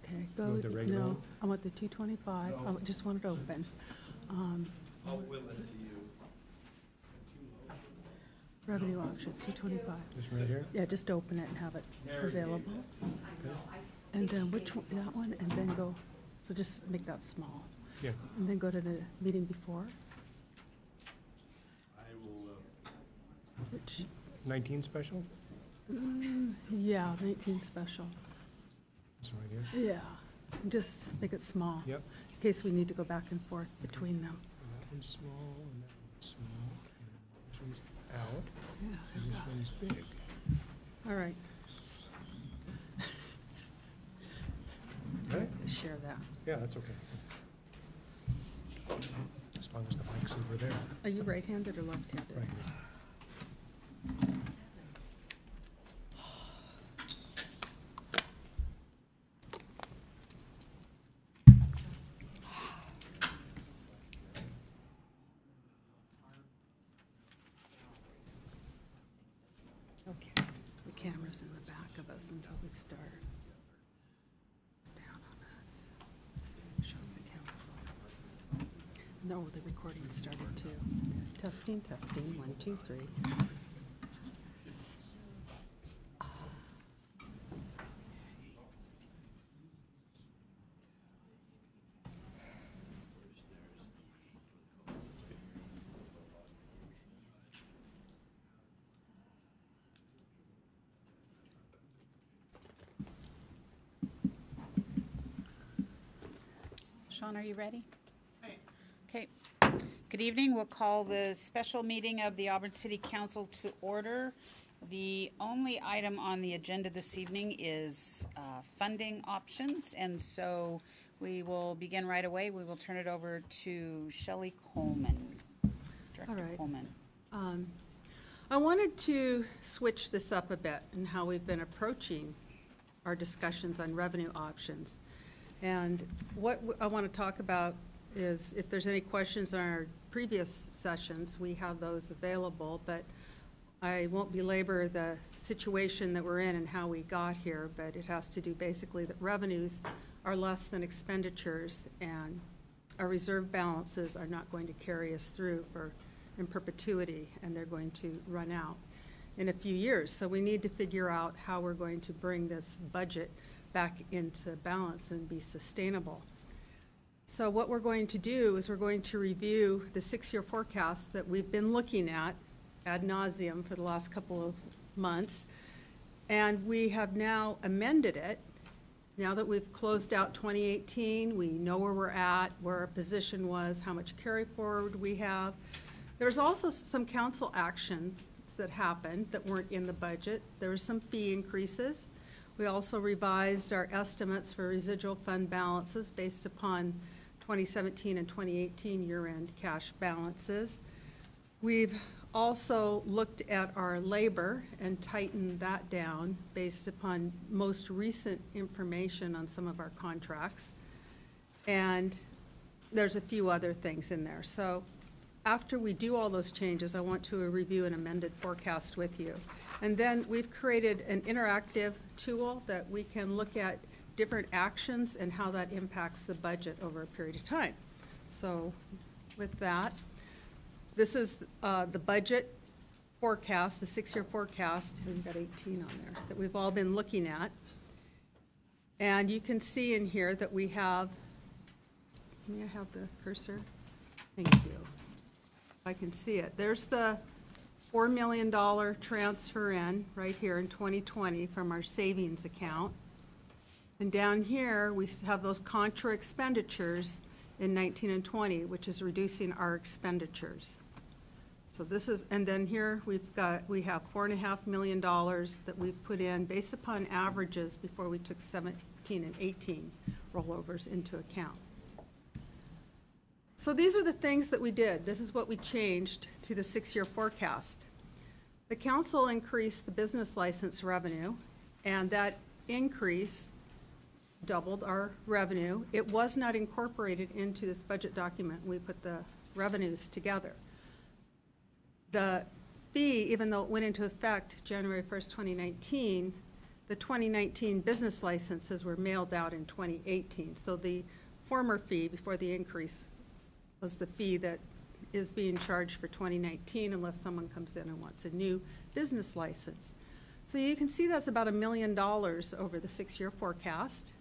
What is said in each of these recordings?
Okay, Move the regular no, one? I want the 225. I just want it open. I'll will it to you. Revenue options, 225. This right here? Yeah, just open it and have it available. Okay. And then which one, that one, and then go, so just make that small. Yeah. And then go to the meeting before, I will, which, 19 special? yeah, 19 special. This right here? Yeah, and just make it small. Yep. In case we need to go back and forth between them. And that one's small, and that one's small, and this one's out, Yeah. and this one's big. All right, Right? share that. Yeah, that's okay. As long as the mic's over there. Are you right-handed or left-handed? Right. Okay, the camera's in the back of us until we start. It's down on us. Shows the council. No, the recording started too. Testing, testing, 1, 2, 3. Sean, are you ready? Okay. Good evening. We'll call the special meeting of the Auburn City Council to order. The only item on the agenda this evening is funding options, and so we will begin right away. We will turn it over to Shelley Coleman, Director All right. Coleman. I wanted to switch this up a bit in how we've been approaching our discussions on revenue options. And what I want to talk about is if there's any questions on our previous sessions, we have those available, but I won't belabor the situation that we're in and how we got here, but it has to do basically that revenues are less than expenditures, and our reserve balances are not going to carry us through in perpetuity, and they're going to run out in a few years. So we need to figure out how we're going to bring this budget back into balance and be sustainable. So what we're going to do is we're going to review the 6-year forecast that we've been looking at ad nauseum for the last couple of months. And we have now amended it. Now that we've closed out 2018, we know where we're at, where our position was, how much carry forward we have. There's also some council actions that happened that weren't in the budget. There were some fee increases. We also revised our estimates for residual fund balances based upon 2017 and 2018 year-end cash balances. We've also looked at our labor and tightened that down based upon most recent information on some of our contracts. And there's a few other things in there. So after we do all those changes, I want to review an amended forecast with you. And then we've created an interactive tool that we can look at different actions and how that impacts the budget over a period of time. So with that, this is the budget forecast, the 6-year forecast. We've got 18 on there that we've all been looking at. And you can see in here that we have, can you have the cursor? Thank you. I can see it. There's the $4 million transfer in right here in 2020 from our savings account. And down here, we have those contra expenditures in 19 and 20, which is reducing our expenditures. So this is, and then here we have $4.5 million that we've put in based upon averages before we took 17 and 18 rollovers into account. So these are the things that we did. This is what we changed to the 6-year forecast. The council increased the business license revenue, and that increase doubled our revenue. It was not incorporated into this budget document. We put the revenues together. The fee, even though it went into effect January 1st, 2019, the 2019 business licenses were mailed out in 2018. So the former fee before the increase was the fee that is being charged for 2019 unless someone comes in and wants a new business license. So you can see that's about $1 million over the 6-year forecast.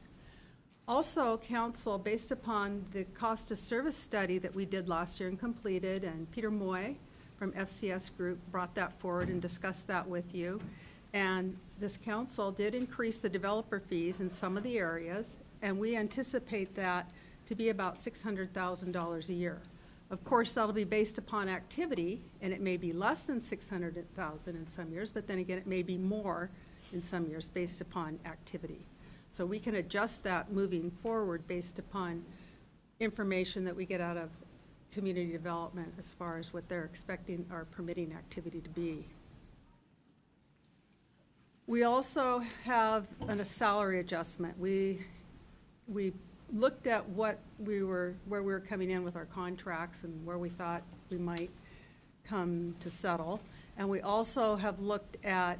Also, council, based upon the cost of service study that we did last year and completed, and Peter Moy from FCS Group brought that forward and discussed that with you. And this council did increase the developer fees in some of the areas, and we anticipate that to be about $600,000 a year. Of course, that'll be based upon activity, and it may be less than $600,000 in some years, but then again, it may be more in some years based upon activity. So we can adjust that moving forward based upon information that we get out of community development as far as what they're expecting our permitting activity to be. We also have a salary adjustment. We looked at where we were coming in with our contracts and where we thought we might come to settle. And we also have looked at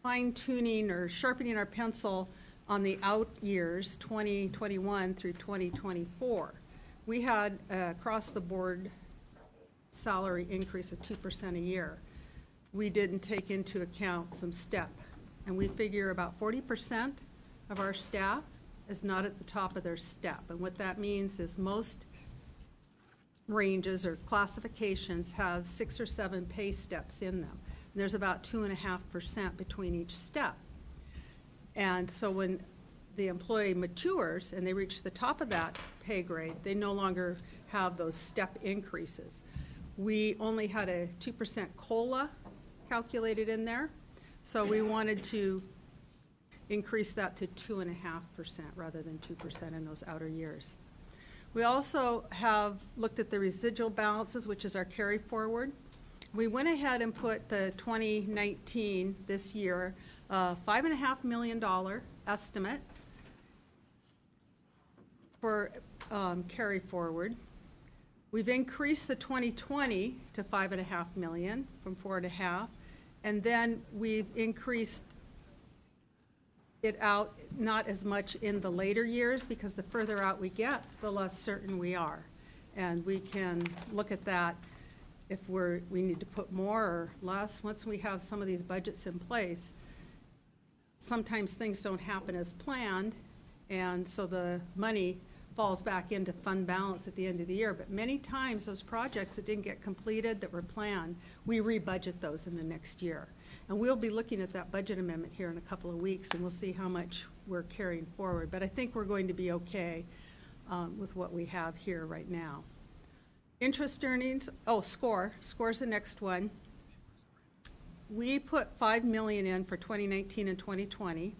fine-tuning or sharpening our pencil on the out years, 2021 through 2024. We had across-the-board salary increase of 2% a year. We didn't take into account some step, and we figure about 40% of our staff is not at the top of their step. And what that means is most ranges or classifications have 6 or 7 pay steps in them. And there's about 2.5% between each step. And so when the employee matures and they reach the top of that pay grade, they no longer have those step increases. We only had a 2% COLA calculated in there, so we wanted to increase that to 2.5% rather than 2% in those outer years. We also have looked at the residual balances, which is our carry forward. We went ahead and put the 2019, this year, $5.5 million estimate for carry forward. We've increased the 2020 to $5.5 million from $4.5, and then we've increased it out not as much in the later years, because the further out we get, the less certain we are. And we can look at that if we need to put more or less. Once we have some of these budgets in place, sometimes things don't happen as planned, and so the money falls back into fund balance at the end of the year. But many times those projects that didn't get completed that were planned, we rebudget those in the next year. And we'll be looking at that budget amendment here in a couple of weeks, and we'll see how much we're carrying forward. But I think we're going to be okay with what we have here right now. Interest earnings, score's the next one. We put $5 million in for 2019 and 2020.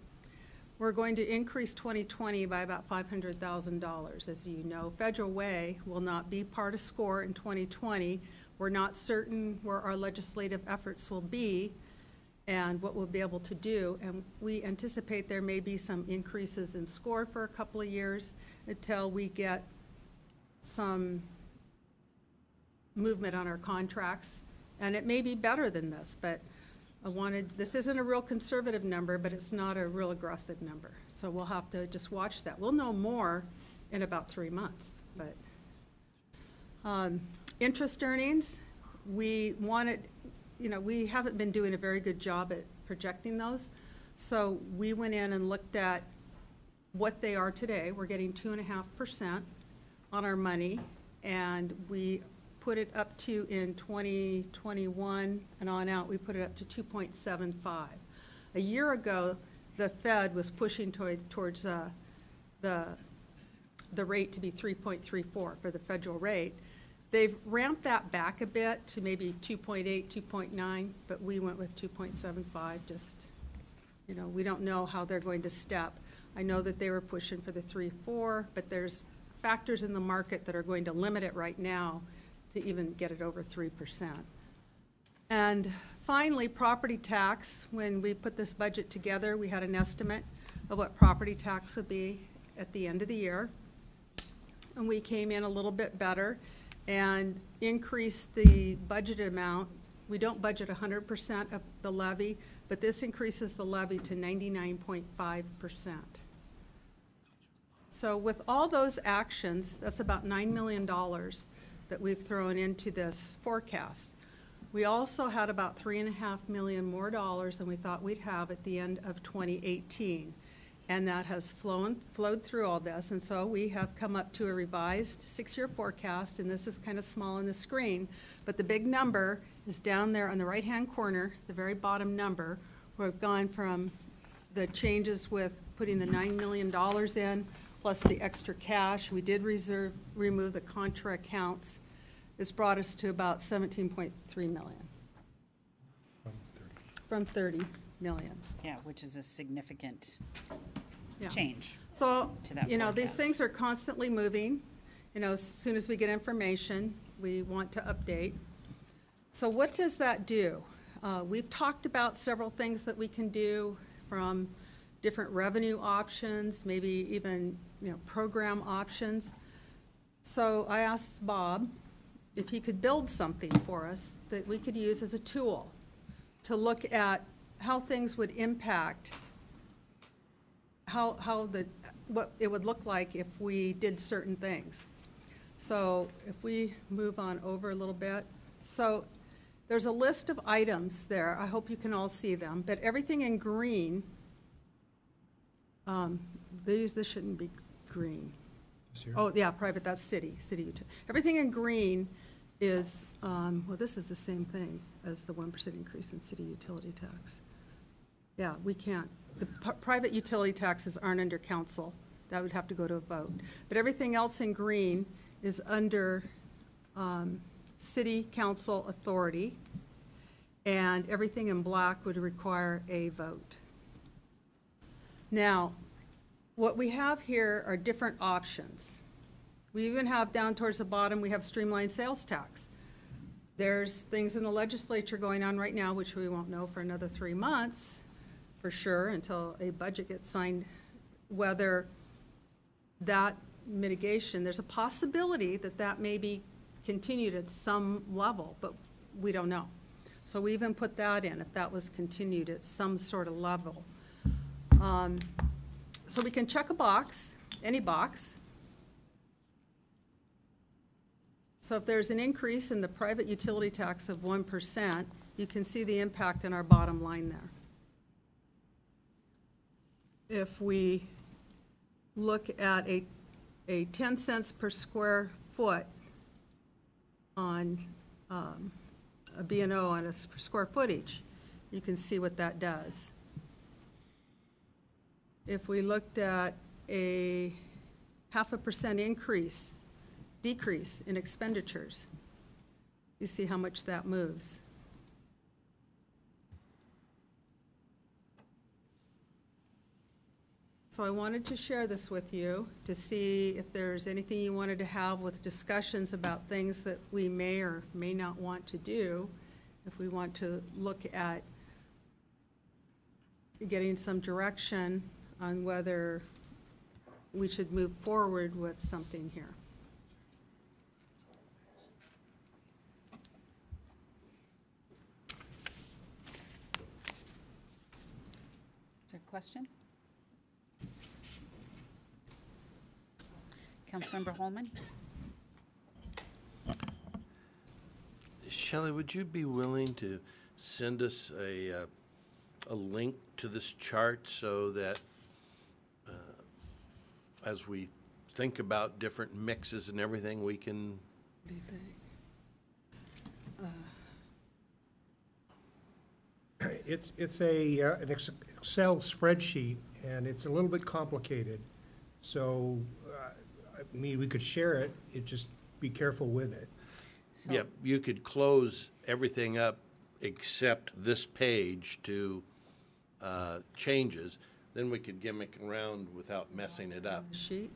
We're going to increase 2020 by about $500,000. As you know, Federal Way will not be part of SCORE in 2020. We're not certain where our legislative efforts will be and what we'll be able to do. And we anticipate there may be some increases in SCORE for a couple of years until we get some movement on our contracts. And it may be better than this, but this isn't a real conservative number, but it's not a real aggressive number. So we'll have to just watch that. We'll know more in about 3 months. But interest earnings, we haven't been doing a very good job at projecting those. So we went in and looked at what they are today. We're getting 2.5% on our money, and we put it up to, in 2021 and on out, we put it up to 2.75. A year ago, the Fed was pushing towards the rate to be 3.34 for the federal rate. They've ramped that back a bit to maybe 2.8, 2.9, but we went with 2.75. Just, we don't know how they're going to step. I know that they were pushing for the 3.4, but there's factors in the market that are going to limit it right now to even get it over 3%. And finally, property tax. When we put this budget together, we had an estimate of what property tax would be at the end of the year. And we came in a little bit better and increased the budget amount. We don't budget 100% of the levy, but this increases the levy to 99.5%. So with all those actions, that's about $9 million that we've thrown into this forecast. We also had about $3.5 million more dollars than we thought we'd have at the end of 2018. And that has flowed through all this. And so we have come up to a revised 6-year forecast, and this is kind of small on the screen, but the big number is down there on the right-hand corner, the very bottom number, where we've gone from the changes with putting the $9 million in, plus the extra cash. We did remove the contra accounts. This brought us to about 17.3 million. From 30 million. Yeah, which is a significant Yeah. change. So, To that these forecast. things are constantly moving. As soon as we get information, we want to update. So what does that do? We've talked about several things that we can do, from different revenue options, maybe even, program options. So I asked Bob if he could build something for us that we could use as a tool to look at how things would impact, what it would look like if we did certain things. So if we move on over a little bit. So there's a list of items there. I hope you can all see them. But everything in green, this shouldn't be green. This here? Oh, yeah, private, that's city. Everything in green is, this is the same thing as the 1% increase in city utility tax. Yeah, we can't. The private utility taxes aren't under council. That would have to go to a vote. But everything else in green is under city council authority, and everything in black would require a vote. Now, what we have here are different options. We even have down towards the bottom, we have streamlined sales tax. There's things in the legislature going on right now, which we won't know for another 3 months, for sure, until a budget gets signed, whether that mitigation, there's a possibility that that may be continued at some level, but we don't know. So we even put that in, if that was continued at some sort of level. So we can check a box, any box. So if there's an increase in the private utility tax of 1%, you can see the impact in our bottom line there. If we look at a 10 cents per square foot on a B&O on a square footage, you can see what that does. If we looked at a 0.5% decrease in expenditures, you see how much that moves. So I wanted to share this with you to see if there's anything you wanted to have with discussions about things that we may or may not want to do, if we want to look at getting some direction on whether we should move forward with something here. Is there a question? Councilmember Holman? Shelley, would you be willing to send us a link to this chart so that as we think about different mixes and everything, we can? What do you think? It's an Excel spreadsheet, and it's a little bit complicated. So, we could share it. Just be careful with it. So- Yep, you could close everything up except this page to changes. Then we could gimmick around without messing it up. Sheet,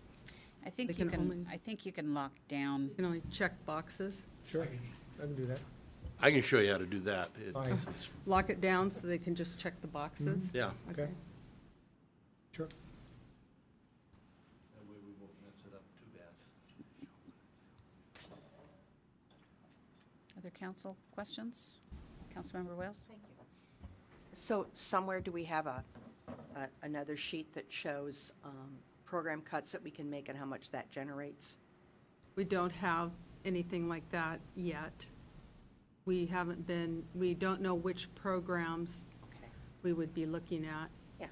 I think They you can only- can, I think you can lock down. you can only check boxes, Sure, I can do that. I can show you how to do that. Fine. It's- lock it down so they can just check the boxes. Yeah. Okay. Sure. That way we won't mess it up too bad. Other council questions? Councilmember Wells? So somewhere do we have another sheet that shows program cuts that we can make and how much that generates? We don't have anything like that yet. We don't know which programs Okay. we would be looking at. Yeah.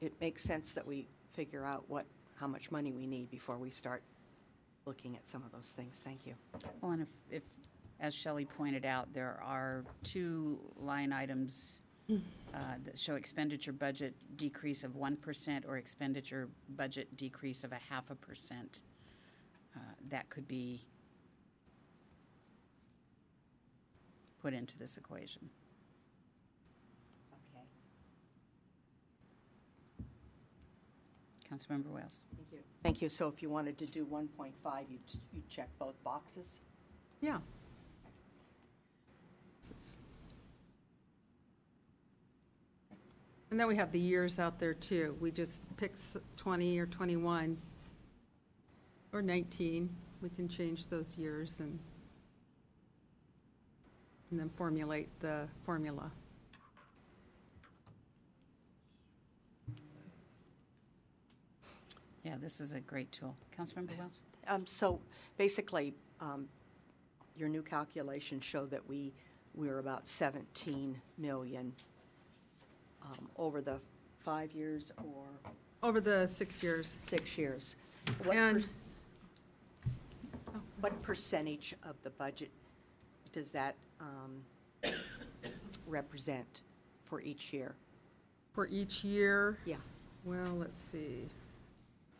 It makes sense that we figure out how much money we need before we start looking at some of those things. Thank you. Well, and if, as Shelley pointed out, there are 2 line items that show expenditure budget decrease of 1% or expenditure budget decrease of 0.5%. That could be put into this equation. Okay. Councilmember Wells. Thank you. Thank you. So if you wanted to do 1.5, you'd check both boxes? Yeah. And then we have the years out there too. We just pick 20 or 21 or 19. We can change those years and then formulate the formula. Yeah, this is a great tool. Councilmember Wells? So basically, your new calculations show that we're about 17 million over the 5 years or Over the 6 years. 6 years. And- What percentage of the budget does that represent for each year? For each year, Yeah. well, let's see.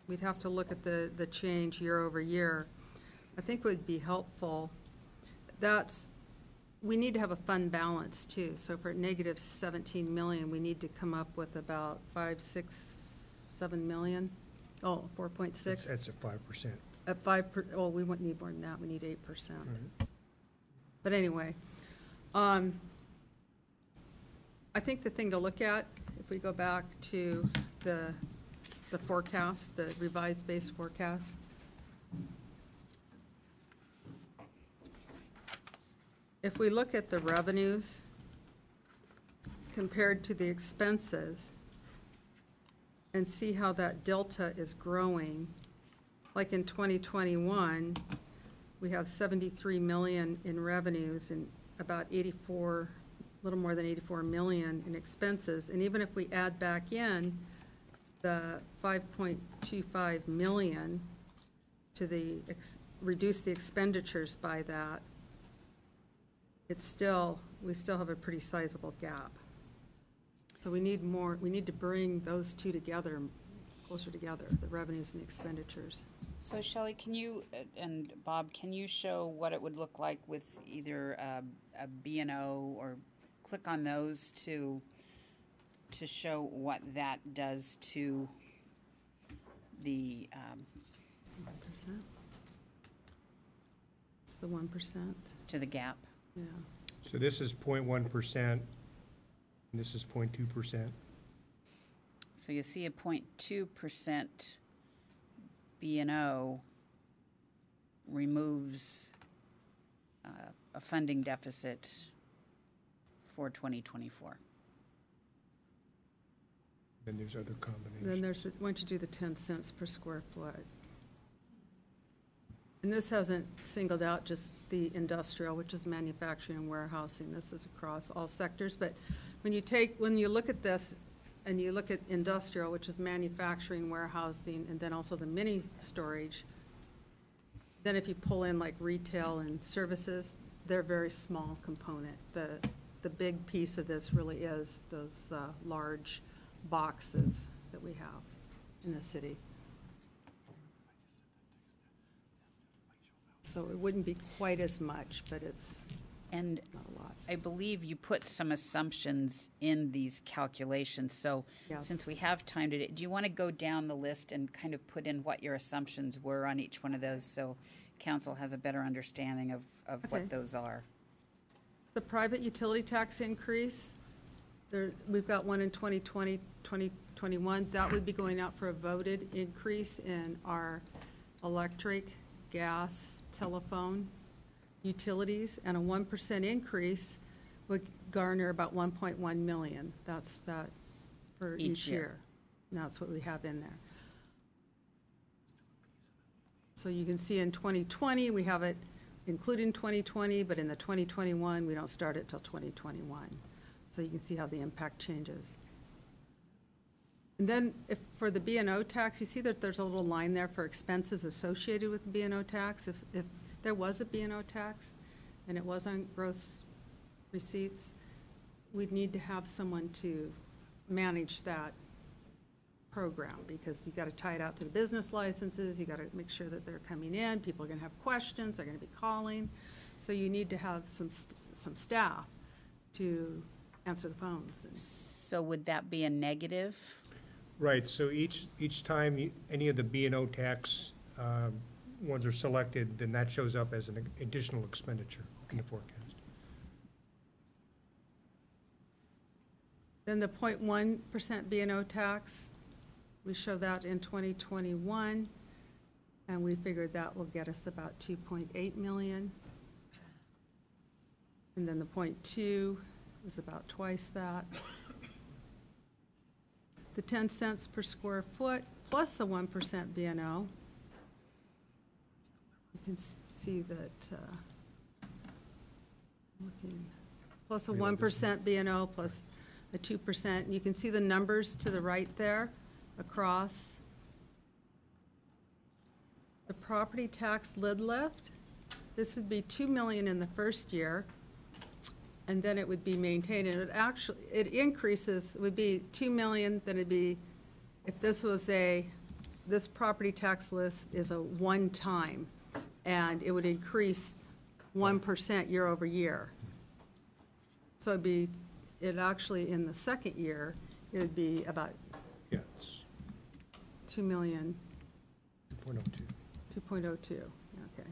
We'd have to look at the change year over year. I think would be helpful. We need to have a fund balance too. So for negative 17 million, we need to come up with about 5, 6, 7 million. Oh, 4.6. That's a 5%. At 5%, oh, we wouldn't need more than that. We need 8%. Right. But anyway, I think the thing to look at, if we go back to the forecast, the revised base forecast. If we look at the revenues compared to the expenses and see how that delta is growing, like in 2021, we have 73 million in revenues and about 84, a little more than 84 million in expenses. And even if we add back in the 5.25 million to reduce the expenditures by that, we still have a pretty sizable gap. So we need to bring those two together, closer together, the revenues and the expenditures. So Shelley, can you, and Bob, can you show what it would look like with either a B&O or click on those to show what that does to the, 1%. It's the 1%, to the gap? yeah. So this is 0.1%, and this is 0.2%. So you see a 0.2% B&O removes a funding deficit for 2024. Then there's other combinations. Then there's, why don't you do the 10 cents per square foot? And this hasn't singled out just the industrial, which is manufacturing and warehousing. This is across all sectors. But when you look at this and you look at industrial, which is manufacturing, warehousing, and then also the mini storage, then if you pull in like retail and services, they're a very small component. The big piece of this really is those large boxes that we have in the city. So it wouldn't be quite as much, but it's And not a lot. I believe you put some assumptions in these calculations. So Yes. since we have time today, do you want to go down the list and kind of put in what your assumptions were on each one of those so council has a better understanding of Okay. what those are? The private utility tax increase, we've got one in 2020, 2021. That would be going out for a voted increase in our electric, gas, telephone, utilities, and a 1% increase would garner about 1.1 million. That's that for Each each year. year. And that's what we have in there. So you can see in 2020, we have it including 2020, but in the 2021, we don't start it till 2021. So you can see how the impact changes. And then if, for the B&O tax, you see that there's a little line there for expenses associated with the B&O tax. If there was a B&O tax and it was on gross receipts, we'd need to have someone to manage that program, because you got to tie it out to the business licenses, you got to make sure that they're coming in, people are going to have questions, they're going to be calling. So you need to have some staff to answer the phones. So would that be a negative? Right, so each time any of the B&O tax ones are selected, then that shows up as an additional expenditure in the forecast. Then the 0.1% B&O tax, we show that in 2021, and we figured that will get us about 2.8 million. And then the 0.2 is about twice that. The 10 cents per square foot plus a 1% B&O. You can see that, plus a 1% B&O plus a 2%. And you can see the numbers to the right there across. The property tax lid lift, this would be 2 million in the first year, and then it would be maintained, and it increases, it would be 2 million, then it'd be, if this was this property tax list is a one-time, and it would increase 1% year over year. So it actually, in the second year, it would be about Yeah, it's 2 million. 2.02. 2.02, okay.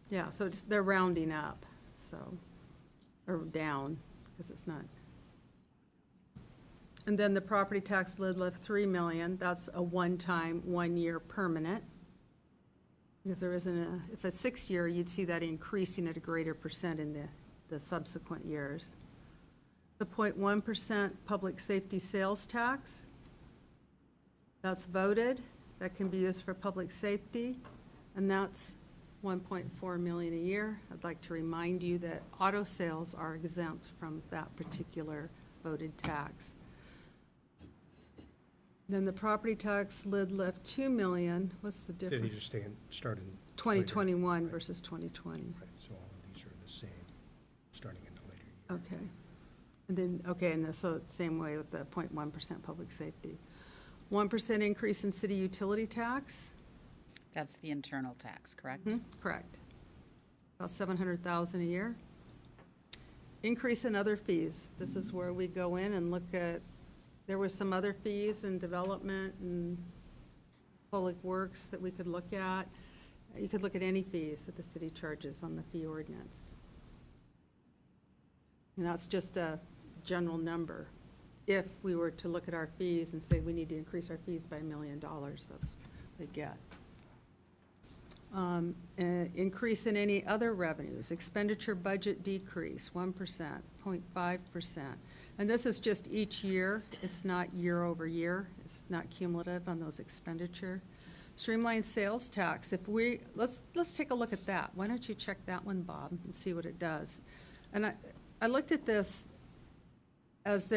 Yeah, so they're rounding up, so, or down, because it's not. And then the property tax lid lift, 3 million, that's a one-time, one-year permanent. Because there isn't if it's 6-year, you'd see that increasing at a greater percent in the subsequent years. The 0.1% public safety sales tax, that's voted. That can be used for public safety, and that's 1.4 million a year. I'd like to remind you that auto sales are exempt from that particular voted tax. Then the property tax lid lift, 2 million. What's the Did difference? he just start in? 2021 Right. versus 2020. Right, so all of these are the same, starting in the later year. Okay. And then, okay, and so same way with the 0.1% public safety. 1% increase in city utility tax. That's the internal tax, correct? Correct. About 700,000 a year. Increase in other fees. This is where we go in and look at, there were some other fees in development and public works that we could look at. You could look at any fees that the city charges on the fee ordinance. And that's just a general number. If we were to look at our fees and say we need to increase our fees by $1 million, that's what we get. Increase in any other revenues, expenditure budget decrease, 1%, 0.5%. And this is just each year. It's not year over year. It's not cumulative on those expenditure. Streamlined sales tax. If let's take a look at that. Why don't you check that one, Bob, and see what it does? And I looked at this as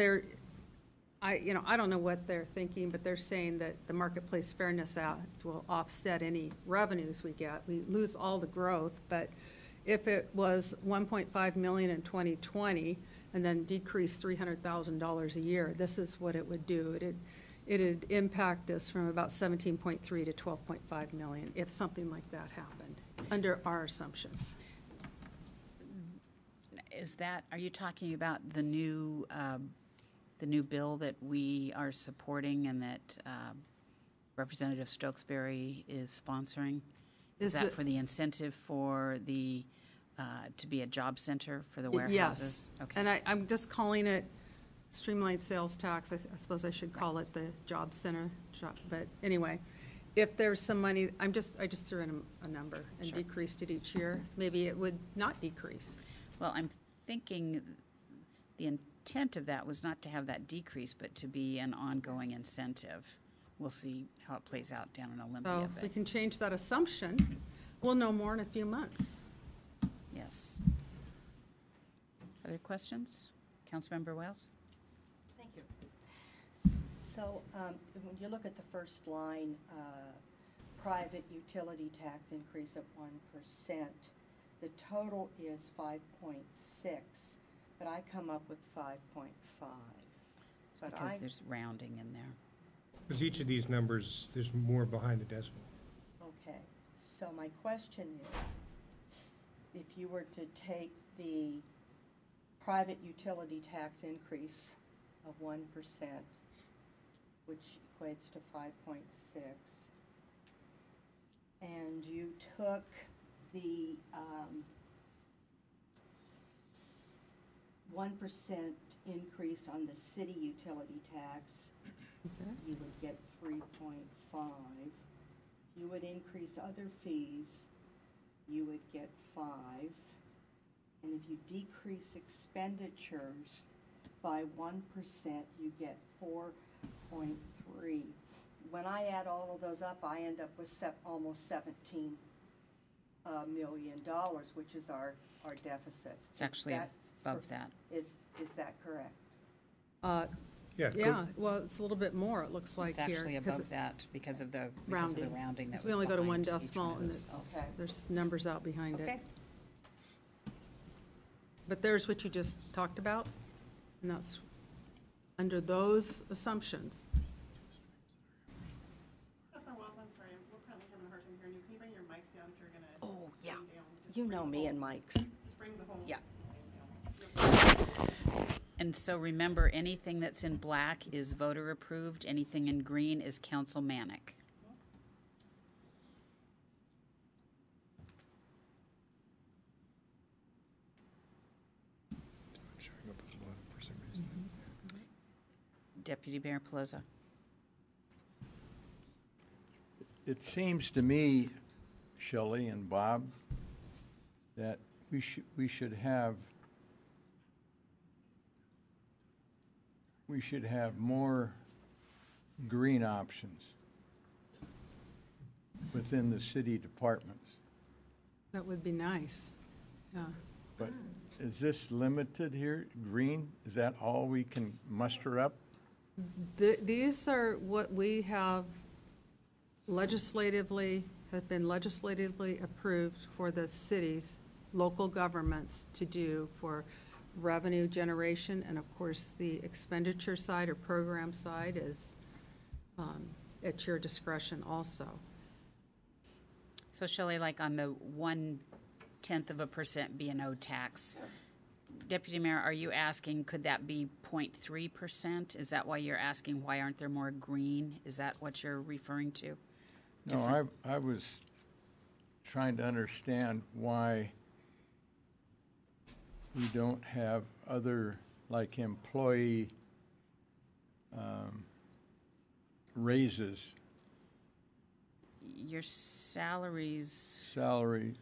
I don't know what they're thinking, but they're saying that the Marketplace Fairness Act will offset any revenues we get. We lose all the growth, but if it was 1.5 million in 2020 and then decrease $300,000 a year, this is what it would do. It'd impact us from about 17.3 to 12.5 million if something like that happened, under our assumptions. Are you talking about the new bill that we are supporting and that Representative Stokesbury is sponsoring? Is that for the incentive for to be a job center for the warehouses? Yes. Okay. And I'm just calling it streamlined sales tax. I suppose I should call it the job center. But anyway, if there's some money, I just threw in a number and Sure. decreased it each year. Maybe it would not decrease. Well, I'm thinking the intent of that was not to have that decrease, but to be an ongoing incentive. We'll see how it plays out down in So Olympia, we but can change that assumption. We'll know more in a few months. yes. Other questions? Councilmember Wells? Thank you. So when you look at the first line, private utility tax increase of 1%, the total is 5.6, but I come up with 5.5. But Because there's rounding in there. Because each of these numbers, there's more behind the decimal. Okay, so my question is, if you were to take the private utility tax increase of 1%, which equates to 5.6, and you took the 1% increase on the city utility tax, Okay. you would get 3.5. You would increase other fees, you would get 5. And if you decrease expenditures by 1%, you get 4.3. When I add all of those up, I end up with almost $17 million, which is our deficit. It's actually above that. Is that correct? Yeah. Yeah, well, it's a little bit more, it looks like It's here. actually 'cause above that because of the Rounding. rounding that was We only go to one behind each decimal, one of and those. it's, Okay. there's numbers out behind it. Okay. But there's what you just talked about, and that's under those assumptions. Councilor Wells, I'm sorry, we're probably having a hard time hearing you. Can you bring your mic down if you're gonna? Oh, yeah. bring down? Just You bring know the me whole- and Mike's. Just bring the whole. Yeah. And so remember, anything that's in black is voter approved, anything in green is council manic. Showing up at the bottom for some reason. Deputy Mayor Pelosi. It seems to me, Shelley and Bob, that we should have more green options within the city departments. That would be nice, yeah. But is this limited here? Green, is that all we can muster up? These are what we have have been legislatively approved for the cities, local governments to do for revenue generation, and of course, the expenditure side or program side is at your discretion also. So Shelley, like on the 0.1% B&O tax, Deputy Mayor, are you asking, could that be 0.3%? Is that why you're asking, why aren't there more green? Is that what you're referring to? No, I was trying to understand why we don't have other, like employee raises, Your salaries, salary.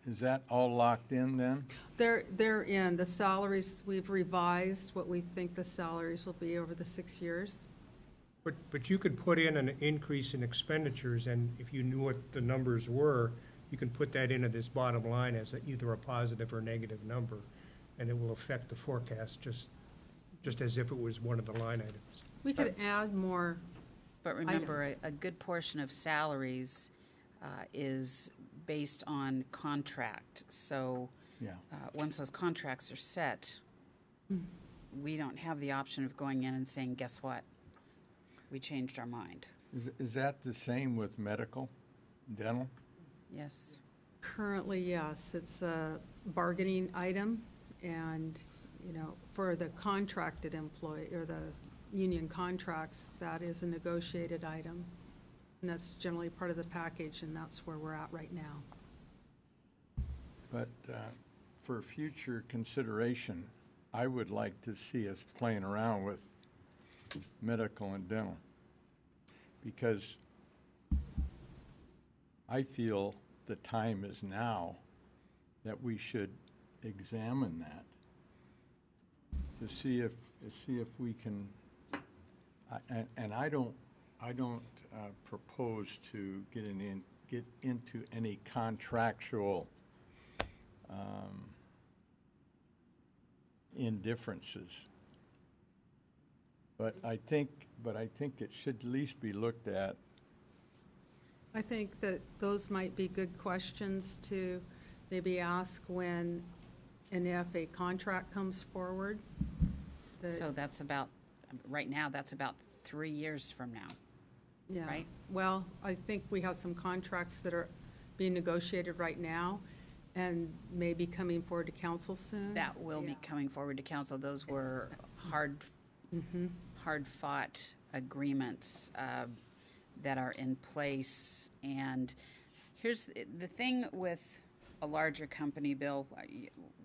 Is that all locked in then? They're in, the salaries, we've revised what we think the salaries will be over the 6 years. But you could put in an increase in expenditures, and if you knew what the numbers were, you can put that into this bottom line as either a positive or negative number, and it will affect the forecast just as if it was one of the line items. We could add more, but remember, items. a good portion of salaries is based on contract. So Yeah. once those contracts are set, we don't have the option of going in and saying, guess what? We changed our mind. Is that the same with medical, dental? Yes. currently, yes, it's a bargaining item, and, for the contracted employee, or the union contracts, that is a negotiated item, and that's generally part of the package, and that's where we're at right now. But for future consideration, I would like to see us playing around with medical and dental, because I feel the time is now that we should examine that to see if we can, and I don't propose to get into any contractual indifferences. But I think it should at least be looked at. I think that those might be good questions to maybe ask when and if a contract comes forward. So that's about, right now, that's about 3 years from now. Yeah. right? Well, I think we have some contracts that are being negotiated right now and may be coming forward to council soon. That will be coming forward to council. Those were hard-fought agreements that are in place. And here's the thing with a larger company, Bill,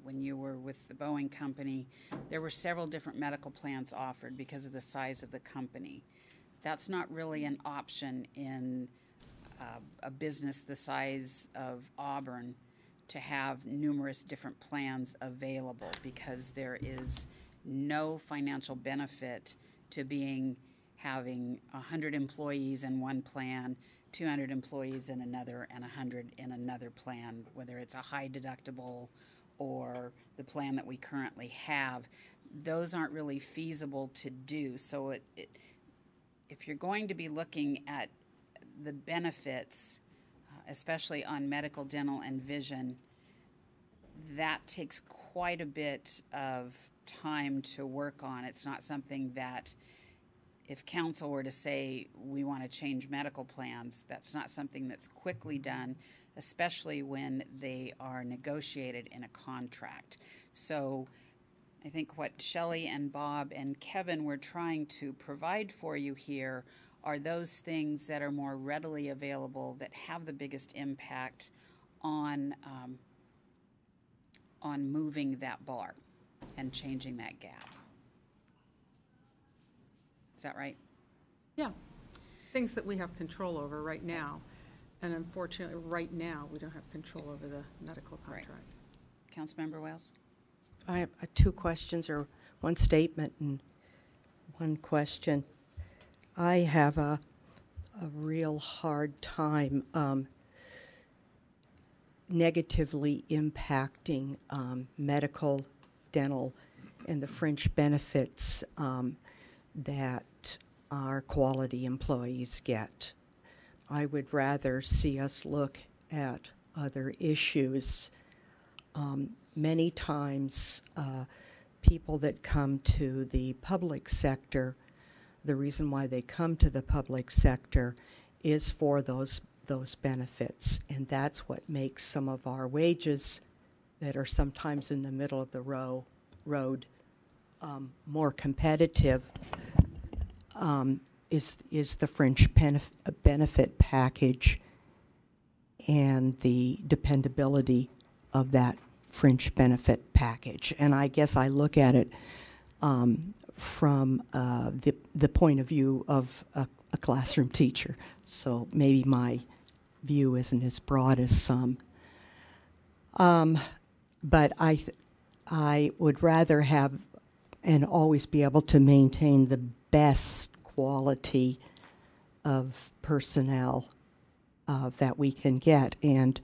when you were with the Boeing company, there were several different medical plans offered because of the size of the company. That's not really an option in a business the size of Auburn to have numerous different plans available, because there is no financial benefit to having 100 employees in one plan, 200 employees in another, and 100 in another plan, whether it's a high deductible or the plan that we currently have. Those aren't really feasible to do. So if you're going to be looking at the benefits, especially on medical, dental, and vision, that takes quite a bit of time to work on. It's not something that, if council were to say we want to change medical plans, that's not something that's quickly done, especially when they are negotiated in a contract. So I think what Shelley and Bob and Kevin were trying to provide for you here are those things that are more readily available, that have the biggest impact on moving that bar and changing that gap. Is that right? Yeah, things that we have control over right now. And unfortunately, right now, we don't have control over the medical contract. Councilmember Wales? I have two questions, or one statement and one question. I have a real hard time negatively impacting medical, dental, and the fringe benefits that our quality employees get. I would rather see us look at other issues. Many times, people that come to the public sector, the reason why they come to the public sector is for those benefits, and that's what makes some of our wages that are sometimes in the middle of the road more competitive. Is the fringe benefit package and the dependability of that fringe benefit package. And I guess I look at it from the point of view of a classroom teacher. So maybe my view isn't as broad as some. But I would rather have and always be able to maintain the best quality of personnel that we can get. And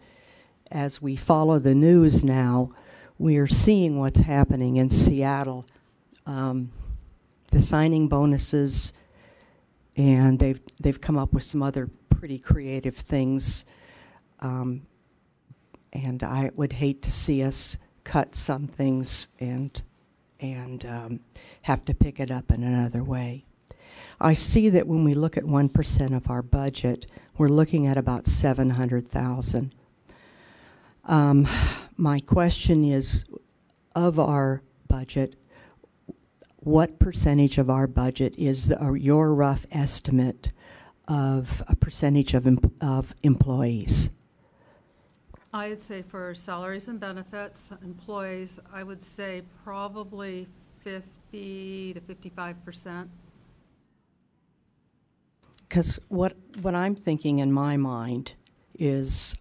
as we follow the news now, we are seeing what's happening in Seattle. The signing bonuses, and they've come up with some other pretty creative things. And I would hate to see us cut some things and have to pick it up in another way. I see that when we look at 1% of our budget, we're looking at about $700,000. My question is, of our budget, what percentage of our budget is your rough estimate of a percentage of employees? I'd say for salaries and benefits, employees, I would say probably 50 to 55%. Because what I'm thinking in my mind is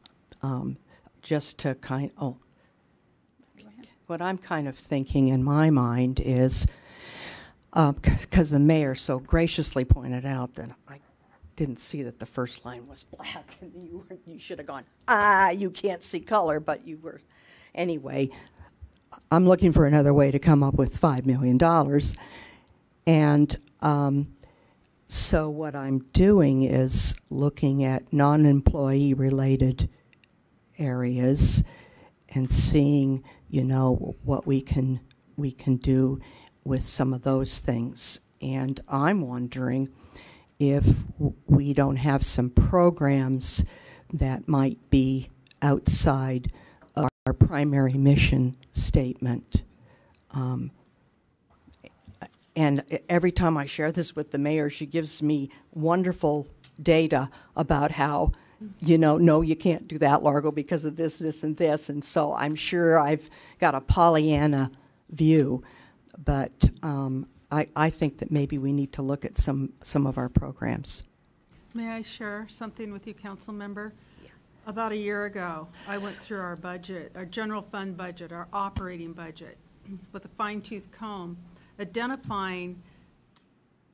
just to what I'm kind of thinking in my mind is, because the mayor so graciously pointed out that I didn't see that the first line was black, and you should have gone, you can't see color, but you were. Anyway, I'm looking for another way to come up with $5 million. And so what I'm doing is looking at non-employee related areas and seeing, what we can do with some of those things. And I'm wondering if we don't have some programs that might be outside our primary mission statement. And every time I share this with the mayor, she gives me wonderful data about how, no, you can't do that, Largo, because of this, this, and this. And so I'm sure I've got a Pollyanna view, but I think that maybe we need to look at some of our programs. May I share something with you, council member? Yeah. About a year ago, I went through our budget, our general fund budget, our operating budget, with a fine-tooth comb, identifying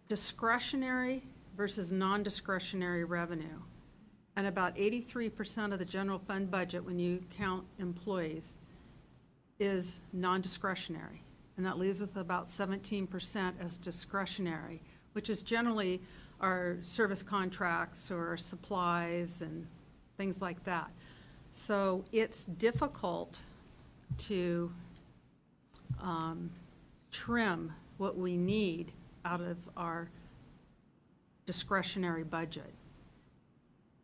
discretionary versus non-discretionary revenue. And about 83% of the general fund budget, when you count employees, is non-discretionary. And that leaves us about 17% as discretionary, which is generally our service contracts or supplies and things like that. So it's difficult to trim what we need out of our discretionary budget.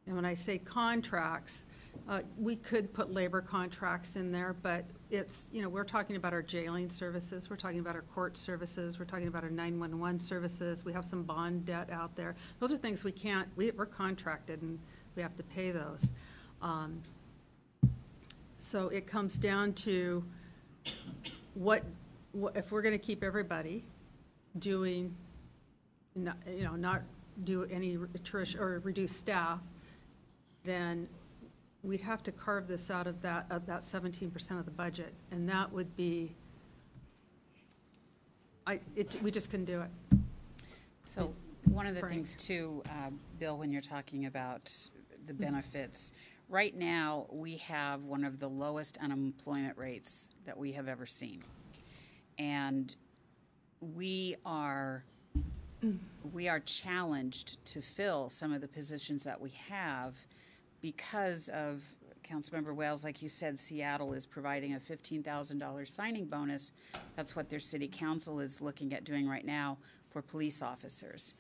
And when I say contracts, we could put labor contracts in there, but it's, we're talking about our jailing services, we're talking about our court services, we're talking about our 911 services, we have some bond debt out there. Those are things we're contracted and we have to pay those. So it comes down to what if we're going to keep everybody doing, not do any attrition or reduce staff, then we'd have to carve this out of that 17% of the budget, and that would be, we just couldn't do it. So one of the things too, Bill, when you're talking about the benefits, right now we have one of the lowest unemployment rates that we have ever seen. And we are challenged to fill some of the positions that we have because of, Councilmember Wales, like you said, Seattle is providing a $15,000 signing bonus. That's what their city council is looking at doing right now for police officers.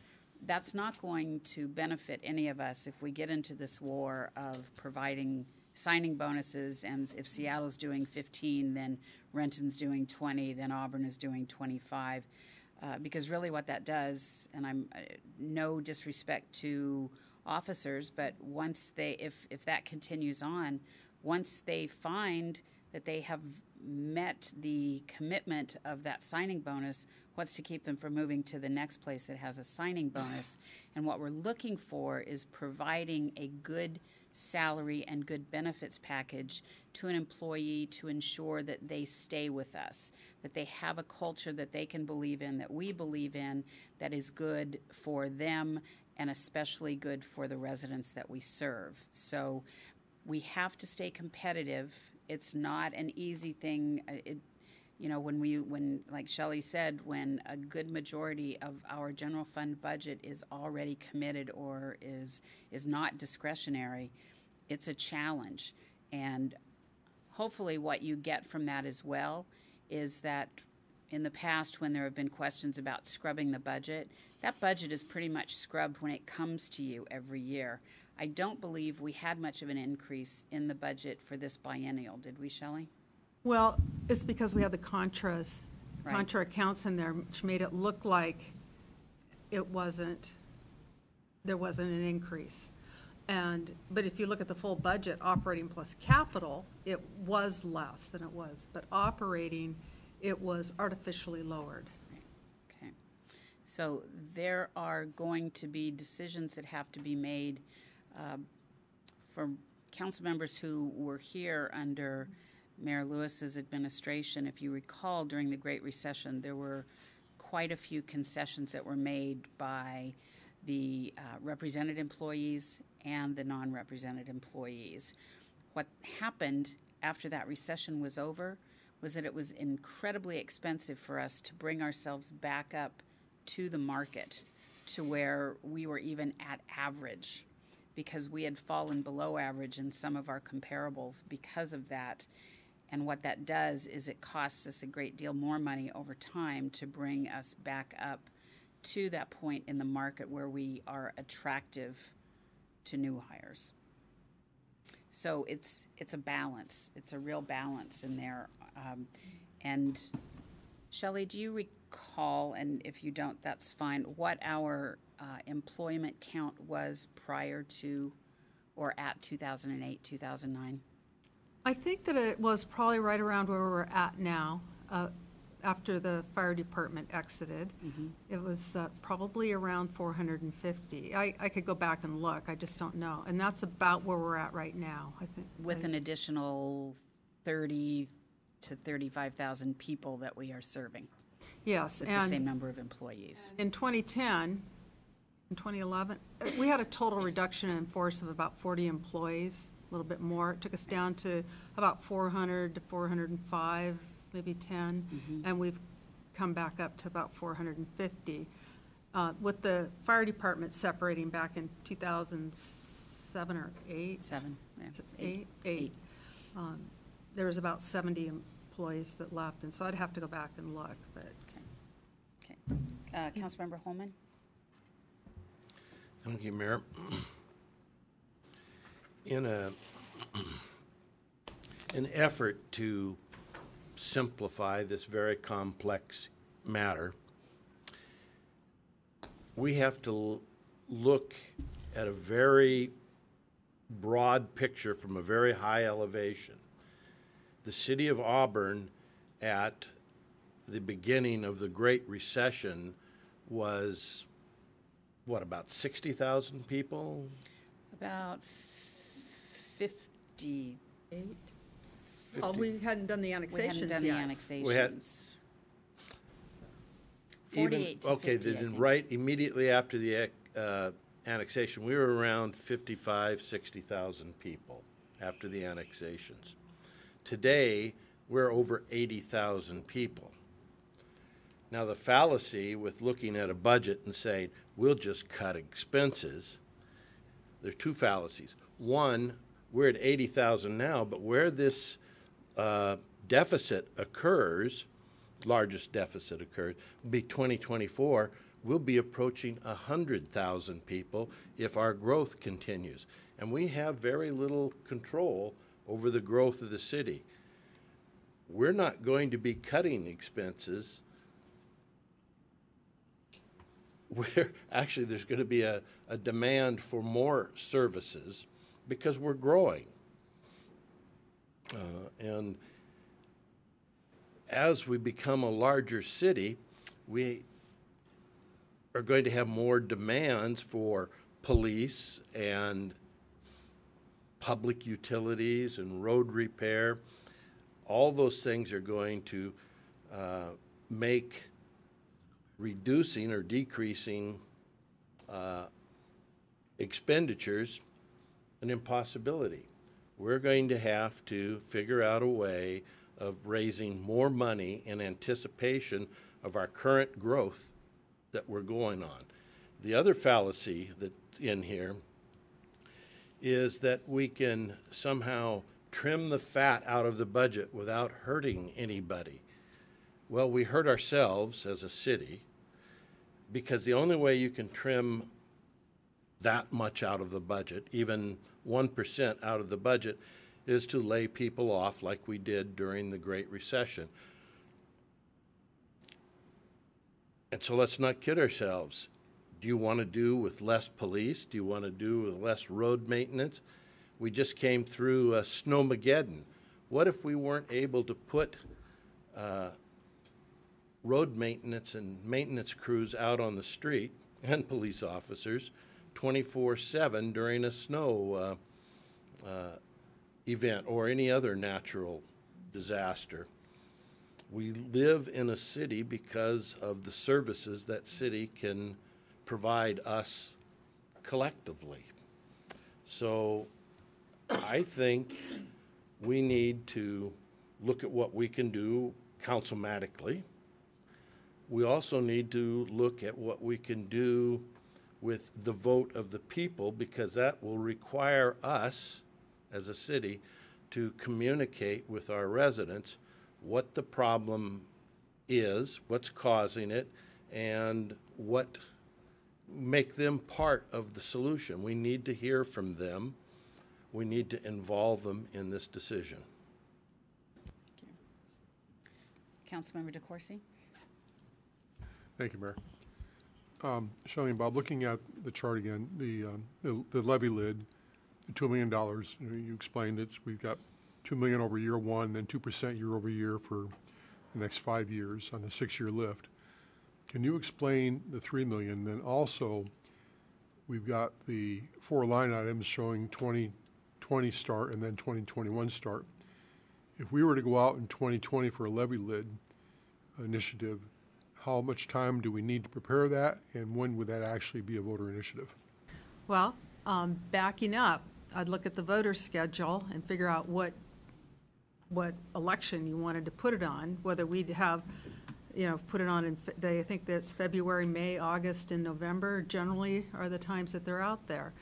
That's not going to benefit any of us if we get into this war of providing signing bonuses, and if Seattle's doing 15, then Renton's doing 20, then Auburn is doing 25. Because really what that does, and I'm no disrespect to officers, but once if that continues on, once they find that they have met the commitment of that signing bonus, what's to keep them from moving to the next place that has a signing bonus? And what we're looking for is providing a good salary and good benefits package to an employee to ensure that they stay with us, that they have a culture that they can believe in, that we believe in, that is good for them and especially good for the residents that we serve. So we have to stay competitive. It's not an easy thing. When like Shelley said, when a good majority of our general fund budget is already committed or is not discretionary, it's a challenge. And hopefully what you get from that as well is that in the past, when there have been questions about scrubbing the budget, that budget is pretty much scrubbed when it comes to you every year. I don't believe we had much of an increase in the budget for this biennial, did we, Shelley? Well, it's because we had the contra accounts in there, which made it look like there wasn't an increase. But if you look at the full budget, operating plus capital, it was less than it was. But operating, it was artificially lowered. Okay. So there are going to be decisions that have to be made for council members who were here under Mayor Lewis's administration, if you recall, during the Great Recession, there were quite a few concessions that were made by the represented employees and the non-represented employees. What happened after that recession was over was that it was incredibly expensive for us to bring ourselves back up to the market to where we were even at average, because we had fallen below average in some of our comparables because of that. And what that does is it costs us a great deal more money over time to bring us back up to that point in the market where we are attractive to new hires. So it's a balance. It's a real balance in there. And Shelley, do you recall, and if you don't, that's fine, what our employment count was prior to or at 2008, 2009? I think that it was probably right around where we're at now, after the fire department exited. It was probably around 450. I could go back and look, I just don't know. And that's about where we're at right now, I think. With an additional 30 to 35,000 people that we are serving. Yes, with the same number of employees. In 2010, in 2011, we had a total reduction in force of about 40 employees, a little bit more. It took us down to about 400 to 405, maybe 10, and we've come back up to about 450. With the fire department separating back in 2007 or 8? 7. Yeah. Eight. There was about 70 employees that left, and so I'd have to go back and look, but. Okay. Councilmember Holman? Thank you, Mayor. In an effort to simplify this very complex matter, we have to look at a very broad picture from a very high elevation. The city of Auburn at the beginning of the Great Recession was, what, about 60,000 people? About 58. Oh, we hadn't done the We annexations hadn't done yet. the annexations. We had- 48 to 50, I then think. right immediately after the annexation, we were around 55, 60,000 people after the annexations. Today, we're over 80,000 people. Now, the fallacy with looking at a budget and saying, we'll just cut expenses, there are two fallacies. One, we're at 80,000 now, but where this deficit occurs, largest deficit occurs, will be 2024, we'll be approaching 100,000 people if our growth continues. And we have very little control over the growth of the city. We're not going to be cutting expenses. Actually, there's going to be a demand for more services because we're growing. And as we become a larger city, we are going to have more demands for police and public utilities and road repair. All those things are going to make reducing or decreasing expenditures an impossibility. We're going to have to figure out a way of raising more money in anticipation of our current growth that we're going on. The other fallacy that's in here is that we can somehow trim the fat out of the budget without hurting anybody. Well, we hurt ourselves as a city because the only way you can trim that much out of the budget, even 1% out of the budget, is to lay people off like we did during the Great Recession. And so let's not kid ourselves. Do you want to do with less police? Do you want to do with less road maintenance? We just came through Snowmageddon. What if we weren't able to put road maintenance and maintenance crews out on the street and police officers 24/7 during a snow event or any other natural disaster. We live in a city because of the services that city can provide us collectively. So I think we need to look at what we can do councilmatically. We also need to look at what we can do with the vote of the people, because that will require us as a city to communicate with our residents what the problem is, what's causing it, and make them part of the solution. We need to hear from them. We need to involve them in this decision. Thank you. Councilmember DeCoursey. Thank you, Mayor. Shelley and Bob, looking at the chart again, the levy lid, the $2 million, you explained it, we've got $2 million over year one, then 2% year over year for the next 5 years on the 6-year lift. Can you explain the $3 million? Then also, we've got the 4 line items showing 2020 start and then 2021 start. If we were to go out in 2020 for a levy lid initiative, how much time do we need to prepare that, and when would that actually be a voter initiative? Well, backing up, I'd look at the voter schedule and figure out what election you wanted to put it on, whether we'd have, put it on in, I think that's February, May, August, and November generally are the times that they're out there.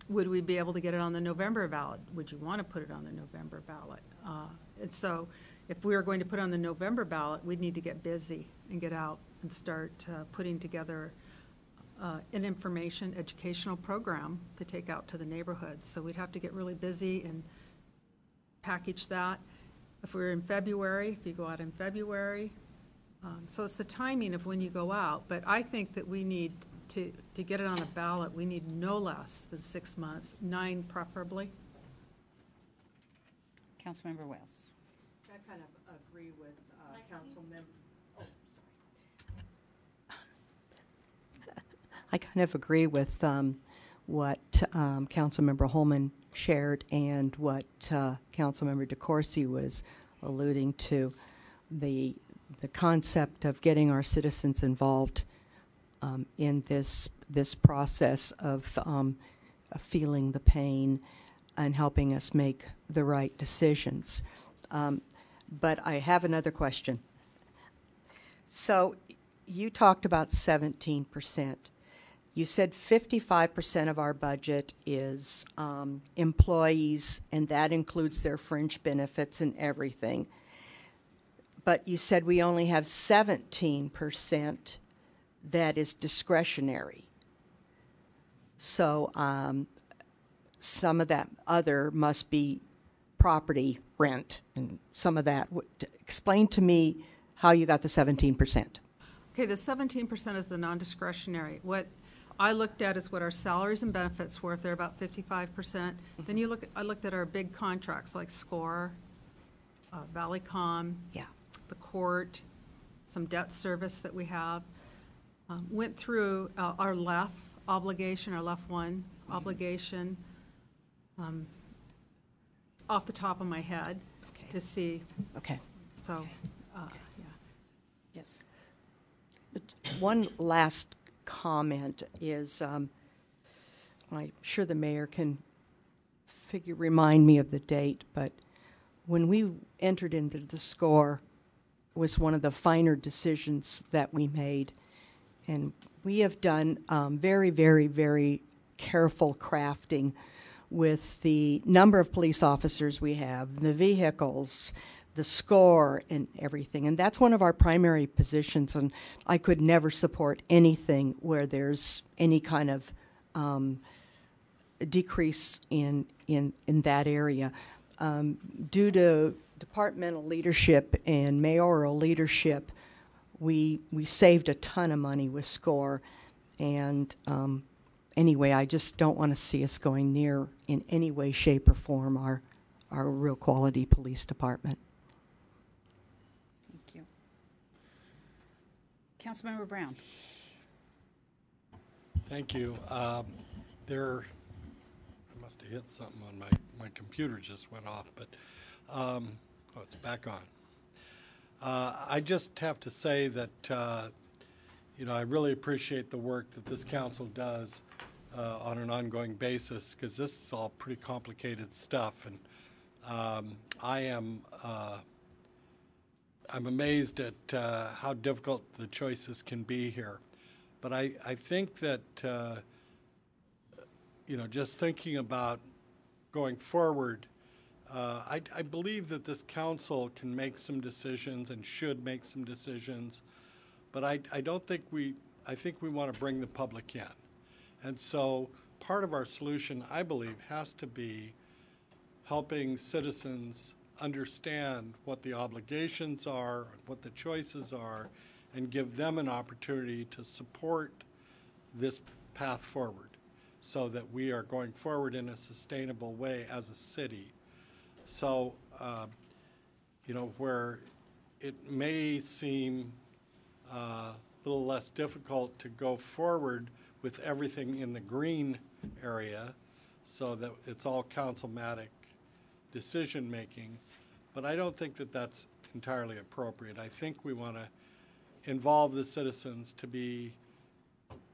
Would we be able to get it on the November ballot? Would you want to put it on the November ballot? And so if we were going to put on the November ballot, we'd need to get busy and get out and start putting together an information educational program to take out to the neighborhoods. So we'd have to get really busy and package that. If we're in February, if you go out in February, so it's the timing of when you go out. But I think that we need to get it on a ballot, we need no less than 6 months, 9 preferably. Councilmember Wells. I kind of agree with council member. Oh, sorry. I kind of agree with what Councilmember Holman shared and what Councilmember DeCoursey was alluding to, the concept of getting our citizens involved in this process of feeling the pain and helping us make the right decisions. But I have another question. So you talked about 17%. You said 55% of our budget is employees, and that includes their fringe benefits and everything. But you said we only have 17% that is discretionary. So some of that other must be property rent, and some of that. Explain to me how you got the 17%. Okay, the 17% is the non-discretionary. What I looked at is what our salaries and benefits were, if they're about 55%. Then I looked at our big contracts like SCORE, Valleycom, the court, some debt service that we have. Went through our LEF obligation, our LEF 1 obligation, off the top of my head to see. Okay. So, yeah. Yes. One last comment is, I'm sure the mayor can remind me of the date, but when we entered into the SCORE was one of the finer decisions that we made. And we have done very, very, very careful crafting with the number of police officers we have, the vehicles, the SCORE, and everything. And that's one of our primary positions, and I could never support anything where there's any kind of decrease in that area. Due to departmental leadership and mayoral leadership, we saved a ton of money with SCORE, and anyway, I just don't want to see us going near in any way, shape, or form our real quality police department. Thank you. Councilmember Brown. Thank you. I must have hit something on my computer just went off, but Oh, it's back on. I just have to say that, you know, I really appreciate the work that this council does on an ongoing basis, because this is all pretty complicated stuff. And I'm amazed at how difficult the choices can be here. But I think that, you know, just thinking about going forward, I believe that this council can make some decisions and should make some decisions, but I don't think I think we want to bring the public in. And so part of our solution, I believe, has to be helping citizens understand what the obligations are, what the choices are, and give them an opportunity to support this path forward so that we are going forward in a sustainable way as a city. So, you know, where it may seem a little less difficult to go forward with everything in the green area so that it's all councilmatic decision-making, but I don't think that that's entirely appropriate. I think we want to involve the citizens to be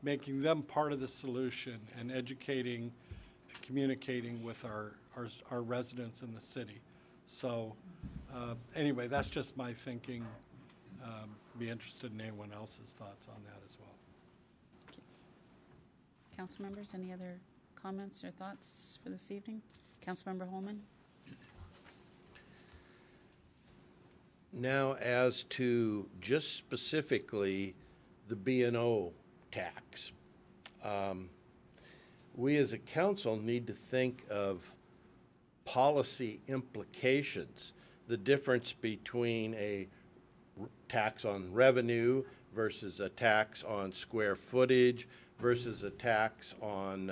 making them part of the solution and educating, communicating with our residents in the city. So anyway, that's just my thinking. Be interested in anyone else's thoughts on that as well. Council members, any other comments or thoughts for this evening? Councilmember Holman? Now, as to just specifically the B&O tax, we as a council need to think of policy implications, the difference between a tax on revenue versus a tax on square footage versus a tax on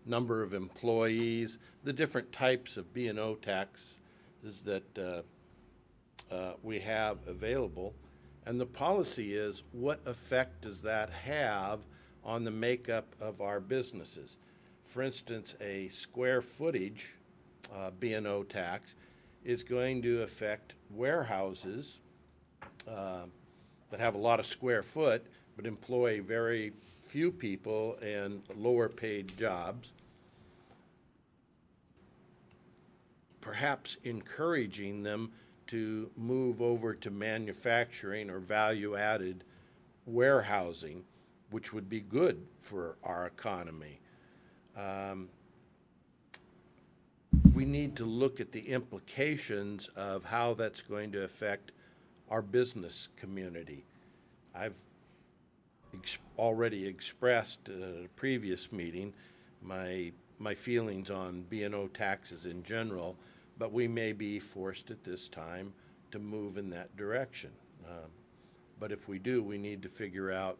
number of employees, the different types of B&O taxes that we have available. And the policy is, what effect does that have on the makeup of our businesses? For instance, a square footage B&O tax is going to affect warehouses that have a lot of square foot but employ very few people and lower paid jobs, perhaps encouraging them to move over to manufacturing or value-added warehousing, which would be good for our economy. We need to look at the implications of how that's going to affect our business community. I've already expressed at a previous meeting my feelings on B&O taxes in general, but we may be forced at this time to move in that direction. But if we do, we need to figure out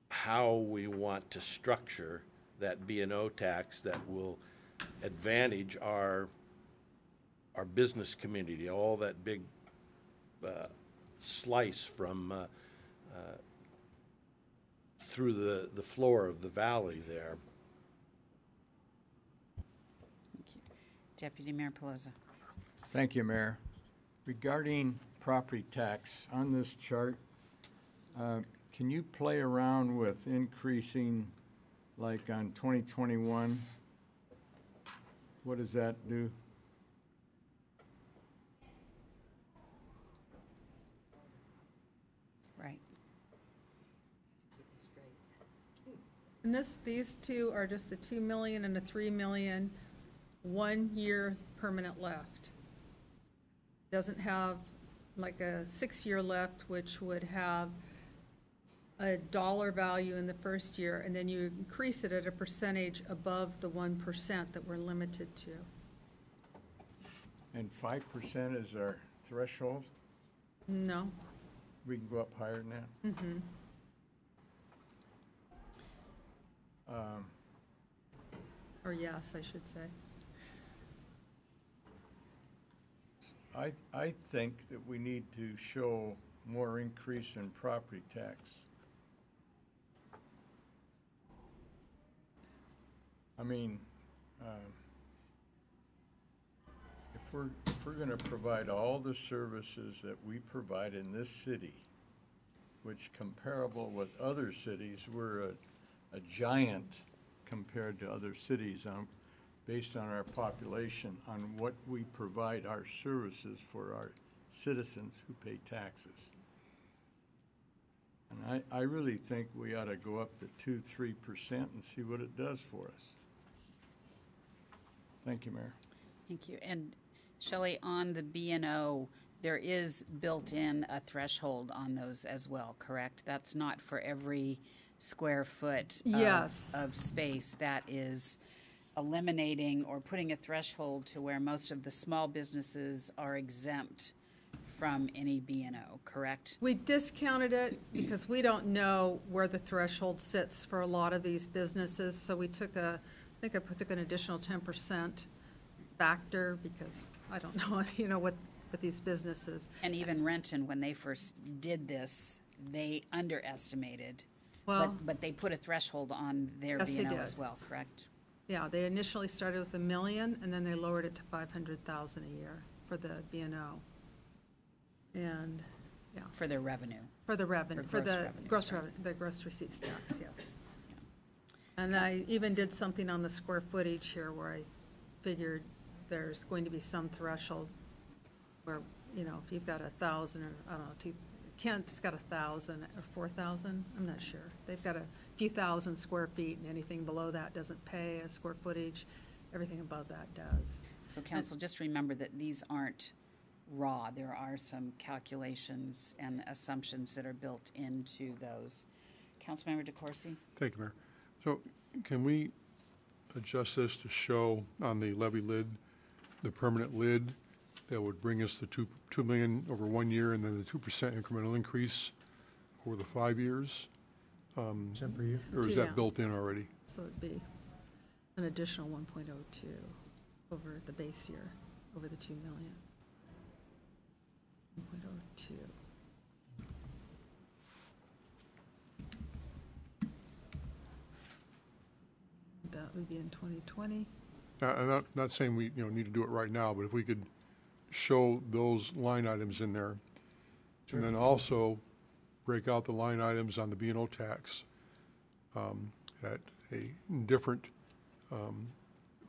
how we want to structure that B&O tax that will advantage our business community, all that big slice from through the floor of the valley there. Thank you. Deputy Mayor Pelosi. Thank you, Mayor. Regarding property tax, on this chart, can you play around with increasing, like on 2021? What does that do? Right. And these two are just a 2 million and a 3 million, 1 year permanent left. Doesn't have like a 6-year left, which would have a dollar value in the first year, and then you increase it at a percentage above the 1% that we're limited to. And 5% is our threshold? No. We can go up higher than that? Mm-hmm. Or yes, I should say. I think that we need to show more increase in property tax. I mean, if if we're gonna provide all the services that we provide in this city, which comparable with other cities, we're a giant compared to other cities based on our population, on what we provide our services for our citizens who pay taxes. And I really think we ought to go up to 2-3% and see what it does for us. Thank you, Mayor. Thank you. And Shelley, on the B&O, there is built in a threshold on those as well, correct? That's not for every square foot Yes. of space. That is eliminating or putting a threshold to where most of the small businesses are exempt from any B&O, correct? We discounted it because we don't know where the threshold sits for a lot of these businesses, so we took I took an additional 10% factor because I don't know, what these businesses. And even Renton, when they first did this, they underestimated. Well, But they put a threshold on their Yes, they B&O did. as well, correct? yeah, they initially started with $1 million, and then they lowered it to $500,000 a year for the B&O. And, yeah, For their revenue. for the revenue, for gross the revenue, gross sorry. revenue, the gross receipts tax, yes. And I even did something on the square footage here where I figured there's going to be some threshold where, if you've got 1,000 or, I don't know, Kent's got 1,000 or 4,000, I'm not sure. They've got a few thousand square feet, and anything below that doesn't pay a square footage. Everything above that does. So council, just remember that these aren't raw. There are some calculations and assumptions that are built into those. Councilmember DeCoursey? Thank you, Mayor. So can we adjust this to show on the levy lid, the permanent lid that would bring us to 2 million over 1 year and then the 2% incremental increase over the 5 years? Percent per year? Or is Yeah. that built in already? So it'd be an additional 1.02 over the base year, over the 2 million. 1.02. That would be in 2020. I'm not saying we, need to do it right now, but if we could show those line items in there. And then also break out the line items on the B&O tax at a different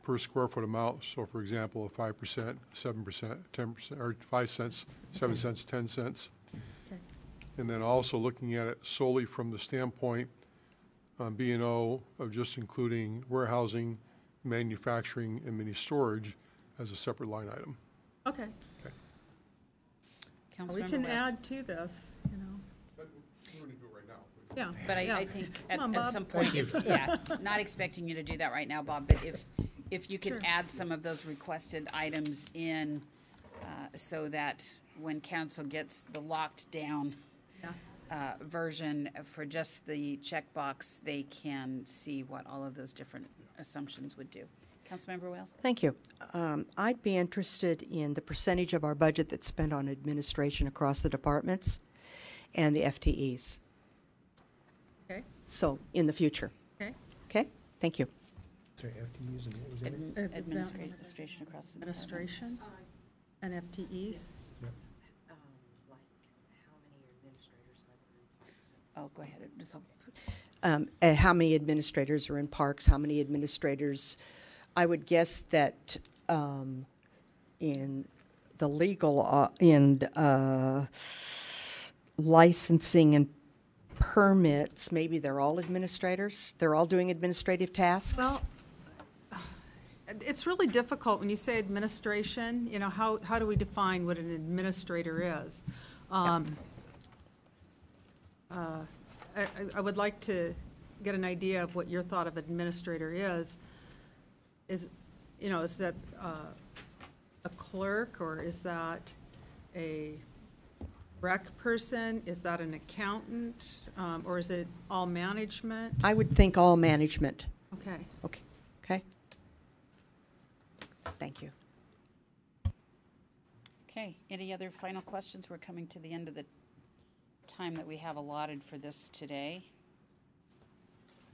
per square foot amount. So for example, a 5%, 7%, 10%, or 5 cents, 7 cents, 10 cents. Okay. And then also looking at it solely from the standpoint on B&O of just including warehousing, manufacturing, and mini storage as a separate line item. Okay. We Councilmember can West? add to this, But we're going to do it right now. Yeah. But yeah. I think Come on, at Bob. some point, not expecting you to do that right now, Bob, but if you could Sure. add some of those requested items in so that when council gets the locked down Yeah. version for just the checkbox, they can see what all of those different assumptions would do. Councilmember Wales? Thank you. I'd be interested in the percentage of our budget that's spent on administration across the departments and the FTEs. Okay, So in the future. okay. Okay? Thank you. Sorry, FTEs and what was it? Administration across the Administration and FTEs. Yep. Like, how many administrators are there in Parks? Oh, go ahead. How many administrators are in parks? How many administrators? I would guess that in the legal licensing and permits, maybe they're all administrators. They're all doing administrative tasks. Well, it's really difficult when you say administration, how do we define what an administrator is? I would like to get an idea of what your thought of administrator is. Is that a clerk, or is that a rec person? Is that an accountant, or is it all management? I would think all management. Okay. Okay. Okay. Thank you. Okay, any other final questions? We're coming to the end of the time that we have allotted for this today.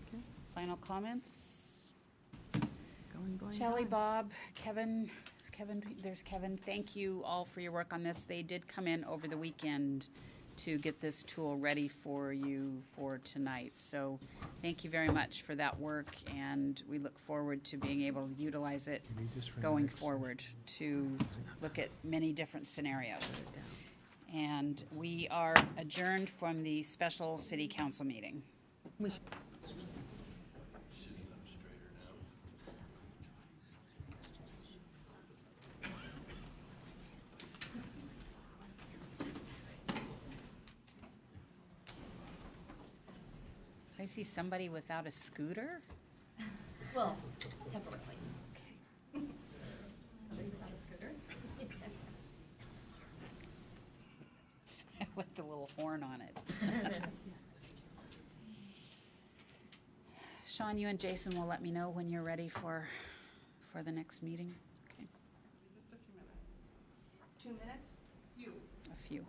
Okay. Final comments? Shelley, Bob, Kevin, there's Kevin. Thank you all for your work on this. They did come in over the weekend to get this tool ready for you for tonight. So thank you very much for that work, and we look forward to being able to utilize it going forward to look at many different scenarios. And we are adjourned from the special city council meeting. I see somebody without a scooter. Well, temporarily. Okay. Somebody without a scooter? With the little horn on it. Sean, you and Jason will let me know when you're ready for the next meeting. Okay. Just a few minutes. 2 minutes? You. A few.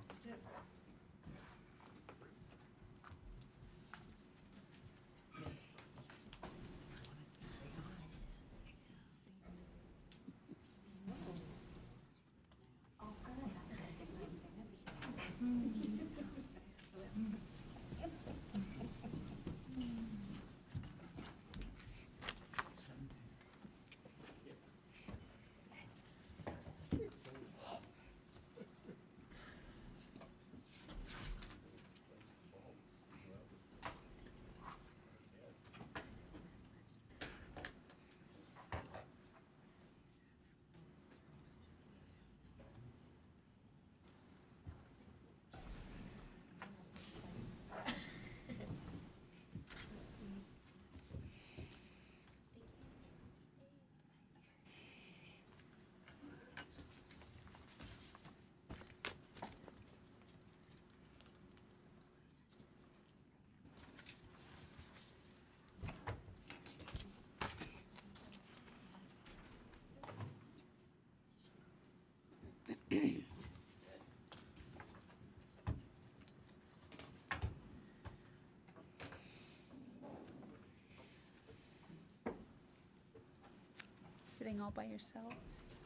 Sitting all by yourselves.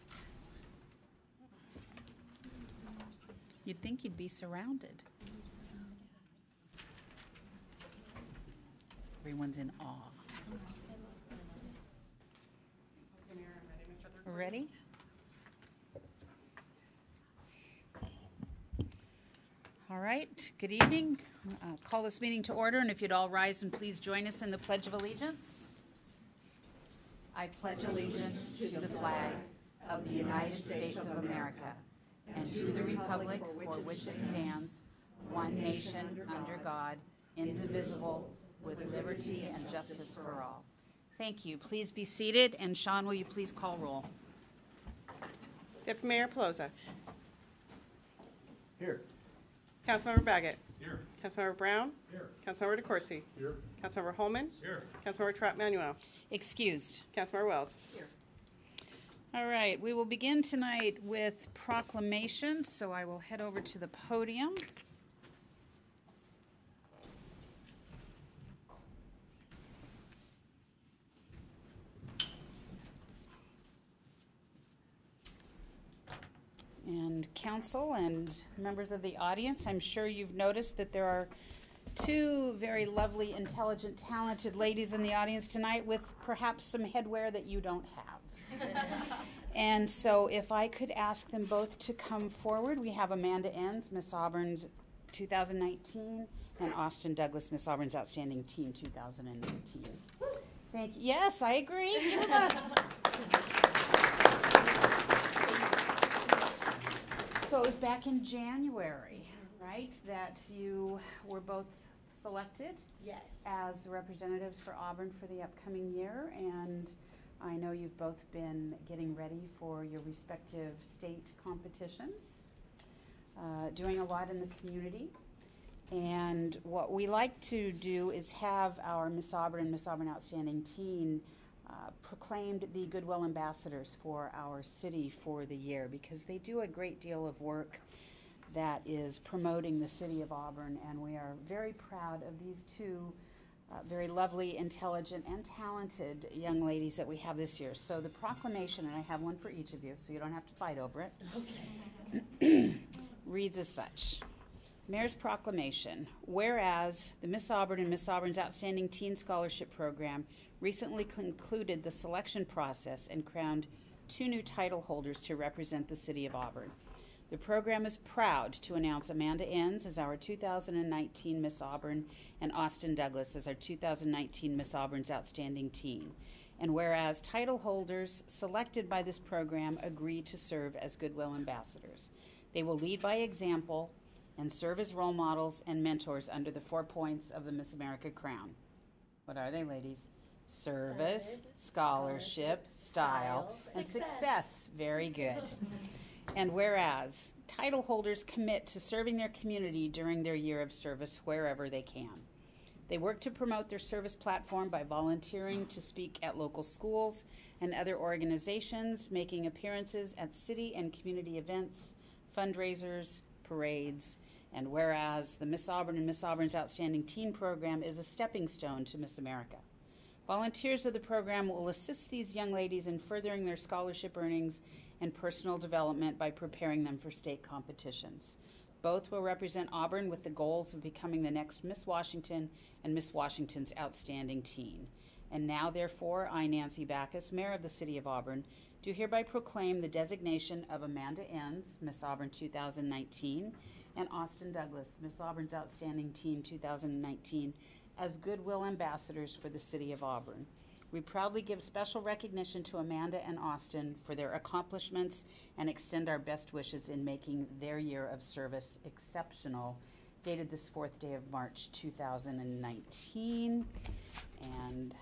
You'd think you'd be surrounded. Everyone's in awe. Okay, Mayor, I'm ready. Mr. Third. Ready? All right, good evening. Call this meeting to order, and if you'd all rise and please join us in the Pledge of Allegiance. I pledge allegiance to the flag of the United States of America and to the republic for which it stands, one nation under God, indivisible, with liberty and justice for all. Thank you. Please be seated, and Sean, will you please call roll? Deputy Mayor Pelosi. Here. Councilmember Baggett. Here. Councilmember Brown. Here. Councilmember DeCoursey. Here. Councilmember Holman. Here. Councilmember Trapp Manuel. Excused. Councilmember Wells. All right, we will begin tonight with proclamations, so I will head over to the podium. And council and members of the audience, I'm sure you've noticed that there are two very lovely, intelligent, talented ladies in the audience tonight with perhaps some headwear that you don't have. And so if I could ask them both to come forward. We have Amanda Enns, Miss Auburn's 2019, and Austin Douglas, Miss Auburn's Outstanding Teen 2019. Thank you. Yes, I agree. So it was back in January, right, that you were both selected? Yes. As the representatives for Auburn for the upcoming year, and I know you've both been getting ready for your respective state competitions, doing a lot in the community. And what we like to do is have our Miss Auburn and Miss Auburn Outstanding Teen proclaimed the Goodwill Ambassadors for our city for the year, because they do a great deal of work that is promoting the city of Auburn, and we are very proud of these two very lovely, intelligent, and talented young ladies that we have this year. So the proclamation, and I have one for each of you, so you don't have to fight over it, reads as such. Mayor's Proclamation. Whereas the Miss Auburn and Miss Auburn's Outstanding Teen Scholarship Program recently concluded the selection process and crowned 2 new title holders to represent the city of Auburn. The program is proud to announce Amanda Enns as our 2019 Miss Auburn and Austin Douglas as our 2019 Miss Auburn's Outstanding Teen. And whereas title holders selected by this program agree to serve as Goodwill Ambassadors, they will lead by example and serve as role models and mentors under the 4 points of the Miss America crown. What are they, ladies? Service, scholarship, style, and success. Very good. And whereas title holders commit to serving their community during their year of service wherever they can. They work to promote their service platform by volunteering to speak at local schools and other organizations, making appearances at city and community events, fundraisers, parades, and whereas the Miss Auburn and Miss Auburn's Outstanding Teen Program is a stepping stone to Miss America. Volunteers of the program will assist these young ladies in furthering their scholarship earnings and personal development by preparing them for state competitions. Both will represent Auburn with the goals of becoming the next Miss Washington and Miss Washington's Outstanding Teen. And now, therefore, I, Nancy Backus, Mayor of the City of Auburn, do hereby proclaim the designation of Amanda Enns, Miss Auburn 2019, and Austin Douglas, Miss Auburn's Outstanding Teen 2019, as Goodwill Ambassadors for the City of Auburn. We proudly give special recognition to Amanda and Austin for their accomplishments and extend our best wishes in making their year of service exceptional. Dated this 4th day of March 2019. And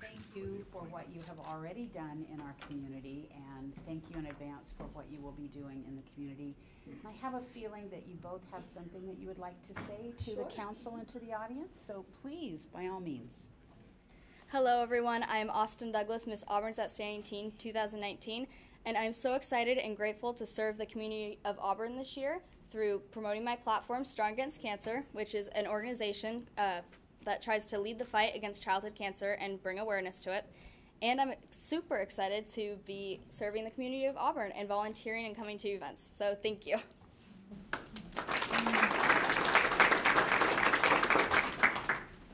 thank you for what you have already done in our community, and thank you in advance for what you will be doing in the community. I have a feeling that you both have something that you would like to say to the council and to the audience, so please, by all means. Hello everyone, I am Austin Douglas, Miss Auburn's Outstanding Teen 2019, and I'm so excited and grateful to serve the community of Auburn this year through promoting my platform, Strong Against Cancer, which is an organization that tries to lead the fight against childhood cancer and bring awareness to it. And I'm super excited to be serving the community of Auburn and volunteering and coming to events. So thank you.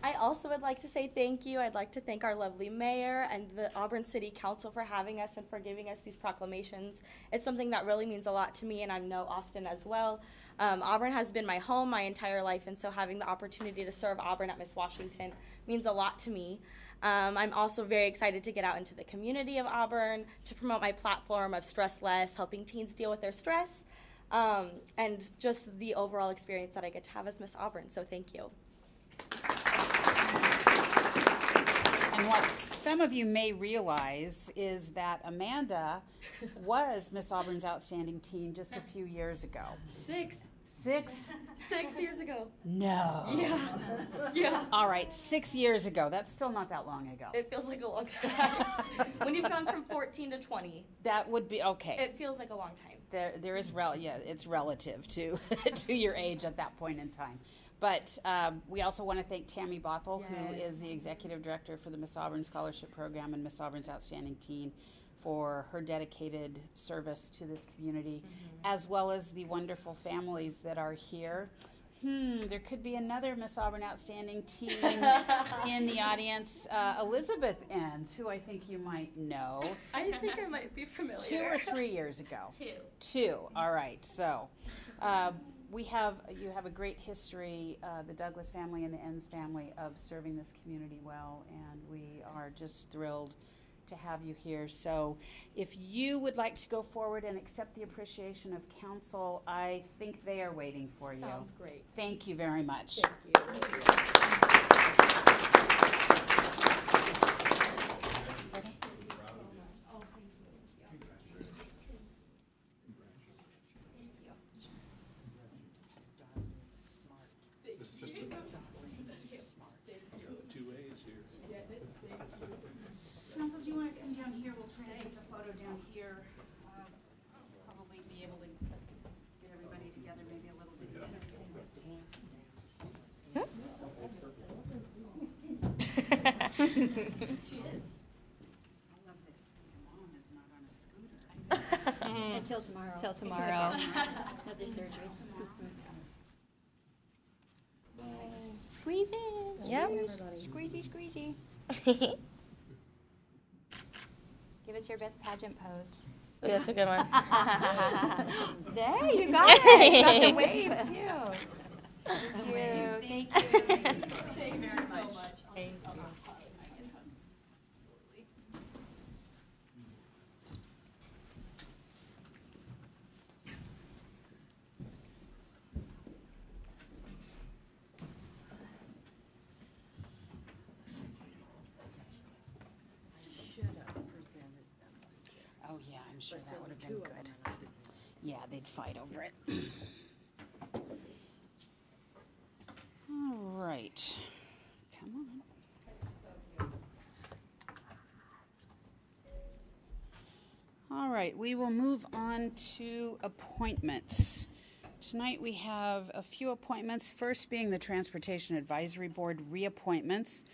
I also would like to say thank you. I'd like to thank our lovely mayor and the Auburn City Council for having us and for giving us these proclamations. It's something that really means a lot to me, and I know Austin as well. Auburn has been my home my entire life, and so having the opportunity to serve Auburn at Miss Washington means a lot to me. I'm also very excited to get out into the community of Auburn to promote my platform of Stress Less, helping teens deal with their stress, and just the overall experience that I get to have as Miss Auburn, so thank you. And what some of you may realize is that Amanda was Miss Auburn's Outstanding Teen just a few years ago. 6 years ago. No. Yeah. Yeah. All right, 6 years ago. That's still not that long ago. It feels like a long time. When you've gone from 14 to 20. That would be okay. It feels like a long time. There is it's relative to to your age at that point in time. But we also want to thank Tammy Bothell, who is the Executive Director for the Miss Auburn Scholarship Program and Miss Auburn's Outstanding Teen, for her dedicated service to this community, as well as the wonderful families that are here. There could be another Miss Auburn Outstanding Teen in the audience, Elizabeth Enns, who I think you might know. I think I might be familiar. 2 or 3 years ago. 2. 2, all right. So you have a great history, the Douglas family and the Enns family, of serving this community well, and we are just thrilled to have you here. So if you would like to go forward and accept the appreciation of council, I think they are waiting for you. Sounds great. Thank you very much. Thank you. Council, do you want to come down here? We'll try to get the photo down here. Probably be able to get everybody together maybe a little bit easier. She is. I love that your mom is not on a scooter. Until tomorrow. Till tomorrow. Another surgery. Squeeze in. Yep. Squeezy, squeezy. Give us your best pageant pose. Ooh, that's a good one. There, you got it. You got the wave, too. Thank you. Thank you. Thank you very much. Thank you. Should have presented them like this. Oh, yeah, I'm sure But that there would were have been two of good. them, and I didn't- Yeah, they'd fight over it. All right. Come on. All right, we will move on to appointments. Tonight we have a few appointments, first being the Transportation Advisory Board reappointments.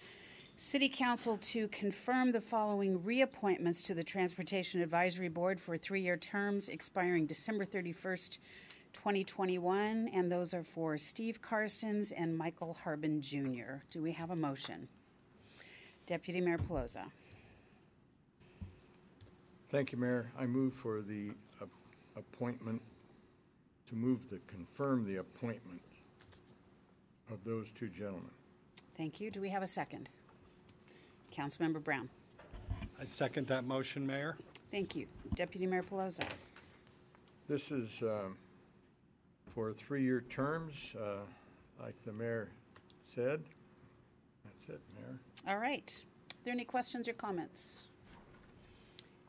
City Council to confirm the following reappointments to the Transportation Advisory Board for 3-year terms expiring December 31st, 2021, and those are for Steve Karstens and Michael Harbin Jr. Do we have a motion? Deputy Mayor Pelosi. Thank you, Mayor. I move for the appointment, to confirm the appointment of those two gentlemen. Thank you. Do we have a second? Councilmember Brown. I second that motion, Mayor. Thank you. Deputy Mayor Pelosi. This is for 3-year terms, like the mayor said. That's it, Mayor. All right. Are there any questions or comments?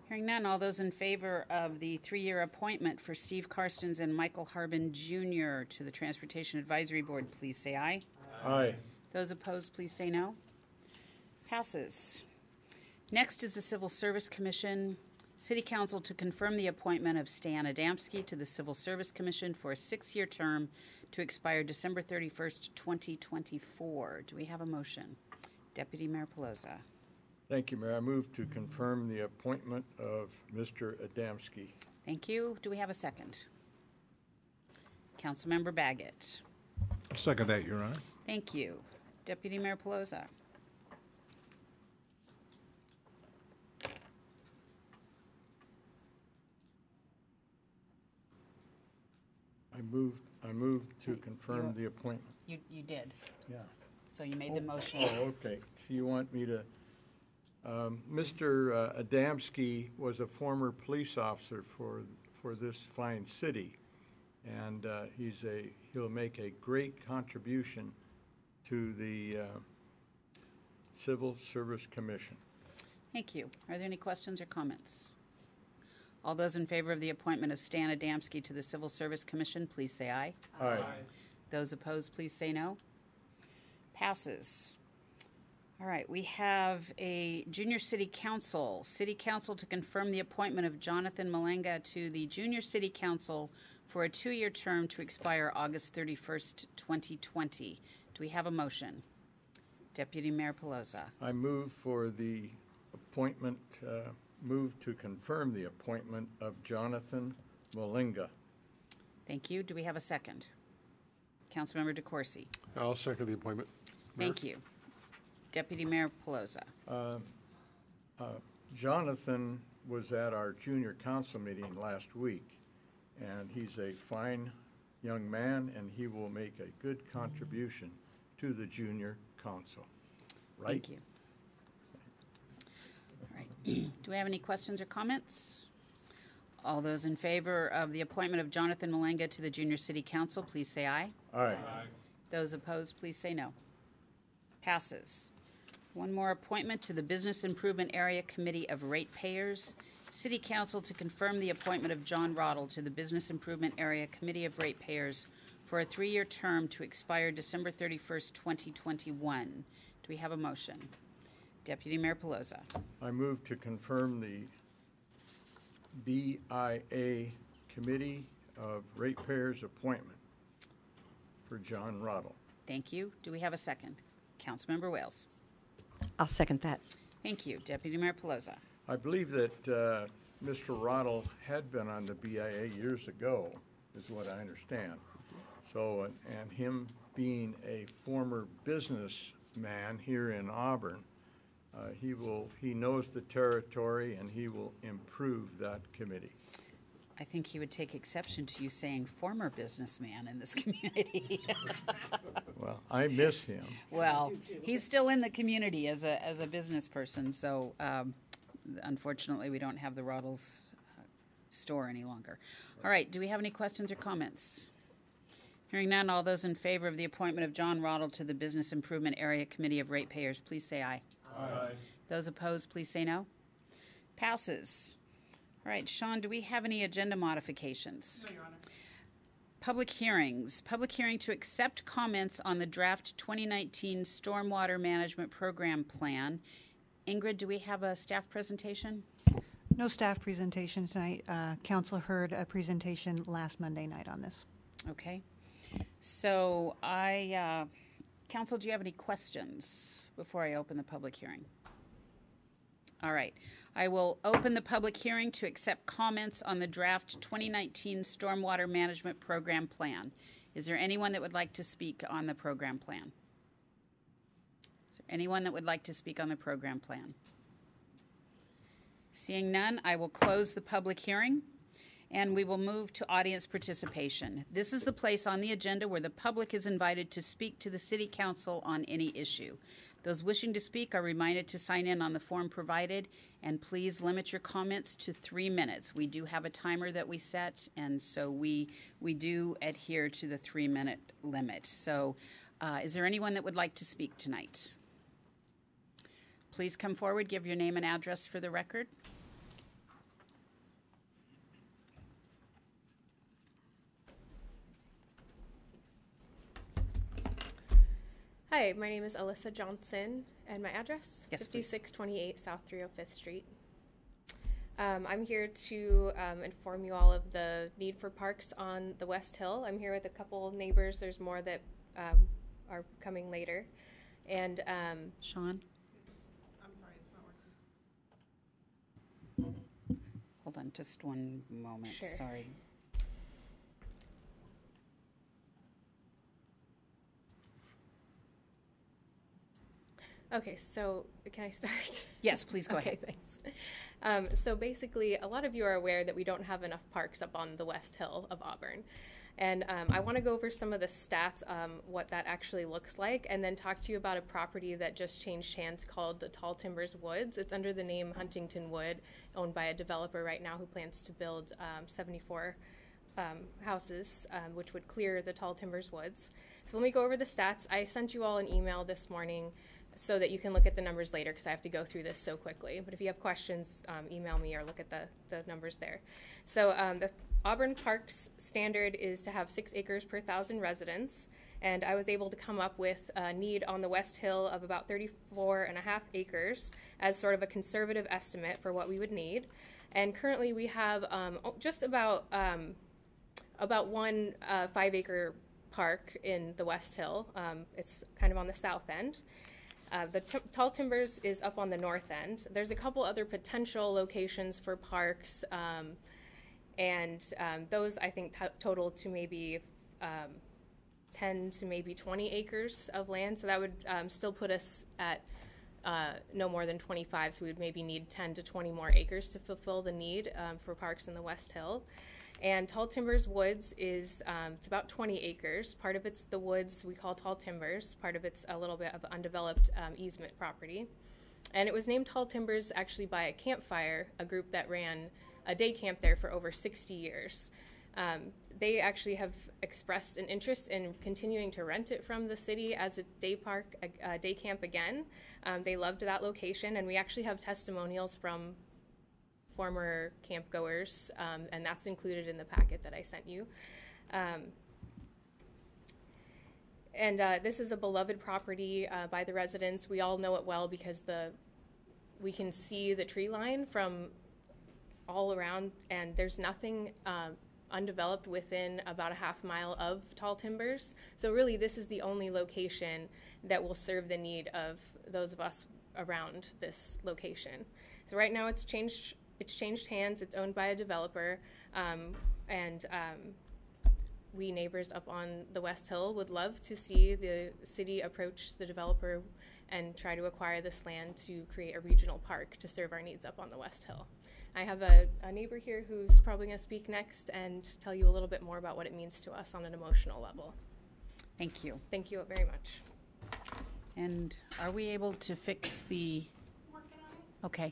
Hearing none, all those in favor of the 3-year appointment for Steve Karstens and Michael Harbin Jr. to the Transportation Advisory Board, please say aye. Aye. Those opposed, please say no. Passes. Next is the Civil Service Commission. City Council to confirm the appointment of Stan Adamski to the Civil Service Commission for a 6-year term to expire December 31st, 2024. Do we have a motion? Deputy Mayor Pelosi. Thank you, Mayor. I move to confirm the appointment of Mr. Adamski. Thank you. Do we have a second? Councilmember Baggett. Second that, Your Honor. Thank you. Deputy Mayor Pelosi. I moved to confirm the appointment. You did. Yeah. So you made the motion. Oh, okay. So you want me to, Mr. Adamski was a former police officer for this fine city. And he'll make a great contribution to the Civil Service Commission. Thank you. Are there any questions or comments? All those in favor of the appointment of Stan Adamski to the Civil Service Commission, please say aye. Aye. Those opposed, please say no. Passes. All right, we have a Junior City Council. City Council to confirm the appointment of Jonathan Malenga to the Junior City Council for a 2-year term to expire August 31st, 2020. Do we have a motion? Deputy Mayor Pelosi. I move for the appointment, move to confirm the appointment of Jonathan Malenga. Thank you. Do we have a second? Councilmember DeCoursey. I'll second the appointment. Mayor. Thank you. Deputy Mayor Pelosi. Jonathan was at our junior council meeting last week, and he's a fine young man, and he will make a good contribution to the junior council. Right? Thank you. All right. Do we have any questions or comments? All those in favor of the appointment of Jonathan Malenga to the Junior City Council, please say aye. Aye. Those opposed, please say no. Passes. One more appointment to the Business Improvement Area Committee of Ratepayers. City Council to confirm the appointment of John Roddle to the Business Improvement Area Committee of Ratepayers for a 3-year term to expire December 31st, 2021. Do we have a motion? Deputy Mayor Pelosi. I move to confirm the BIA Committee of Ratepayers appointment for John Roddle. Thank you. Do we have a second? Councilmember Wales. I'll second that. Thank you. Deputy Mayor Pelosi. I believe that Mr. Rottle had been on the BIA years ago, is what I understand. So, and him being a former businessman here in Auburn, he knows the territory and he will improve that committee. I think he would take exception to you saying former businessman in this community. Well, I miss him. Well, he's still in the community as a business person, so unfortunately we don't have the Rottles store any longer. All right, do we have any questions or comments? Hearing none, all those in favor of the appointment of John Rottle to the Business Improvement Area Committee of Ratepayers, please say aye. Aye. Those opposed, please say no. Passes. All right, Sean, do we have any agenda modifications? No, Your Honor. Public hearings. Public hearing to accept comments on the draft 2019 Stormwater Management Program Plan. Ingrid, do we have a staff presentation? No staff presentation tonight. Council heard a presentation last Monday night on this. Okay. So Council, do you have any questions before I open the public hearing? All right. I will open the public hearing to accept comments on the draft 2019 Stormwater Management Program Plan. Is there anyone that would like to speak on the program plan? Is there anyone that would like to speak on the program plan? Seeing none, I will close the public hearing and we will move to audience participation. This is the place on the agenda where the public is invited to speak to the City Council on any issue. Those wishing to speak are reminded to sign in on the form provided, and please limit your comments to 3 minutes. We do have a timer that we set, and so we do adhere to the 3-minute limit. So is there anyone that would like to speak tonight? Please come forward, give your name and address for the record. Hi, my name is Alyssa Johnson, and my address? Yes, 5628 South 305th Street. I'm here to inform you all of the need for parks on the West Hill. I'm here with a couple neighbors. There's more that are coming later. And Sean? I'm sorry, it's not working. Hold on just one moment. Sure. Sorry. Okay, so can I start? Yes, please go Okay, ahead. thanks. So basically, a lot of you are aware that we don't have enough parks up on the West Hill of Auburn. And I want to go over some of the stats, what that actually looks like, and then talk to you about a property that just changed hands called the Tall Timbers Woods. It's under the name Huntington Wood, owned by a developer right now who plans to build 74 houses, which would clear the Tall Timbers Woods. So let me go over the stats. I sent you all an email this morning so that you can look at the numbers later because I have to go through this so quickly. But if you have questions, email me or look at the numbers there. So the Auburn Parks standard is to have 6 acres per 1,000 residents, and I was able to come up with a need on the West Hill of about 34.5 acres as sort of a conservative estimate for what we would need. And currently we have just about one 5-acre park in the West Hill. It's kind of on the south end. The Tall Timbers is up on the north end. There's a couple other potential locations for parks, and those I think total to maybe 10 to maybe 20 acres of land. So that would still put us at no more than 25, so we would maybe need 10 to 20 more acres to fulfill the need for parks in the West Hill. And Tall Timbers Woods is it's about 20 acres. Part of it's the woods we call Tall Timbers. Part of it's a little bit of undeveloped easement property. And it was named Tall Timbers actually by a campfire, a group that ran a day camp there for over 60 years. They actually have expressed an interest in continuing to rent it from the city as a day park, a day camp again. They loved that location, and we actually have testimonials from former camp goers, and that's included in the packet that I sent you. This is a beloved property by the residents. We all know it well because we can see the tree line from all around, and there's nothing undeveloped within about a half mile of Tall Timbers. So really, this is the only location that will serve the need of those of us around this location. So right now it's changed hands. It's owned by a developer, and we neighbors up on the West Hill would love to see the city approach the developer and try to acquire this land to create a regional park to serve our needs up on the West Hill. I have a neighbor here who's probably going to speak next and tell you a little bit more about what it means to us on an emotional level. Thank you. Thank you very much. And are we able to fix the? Okay.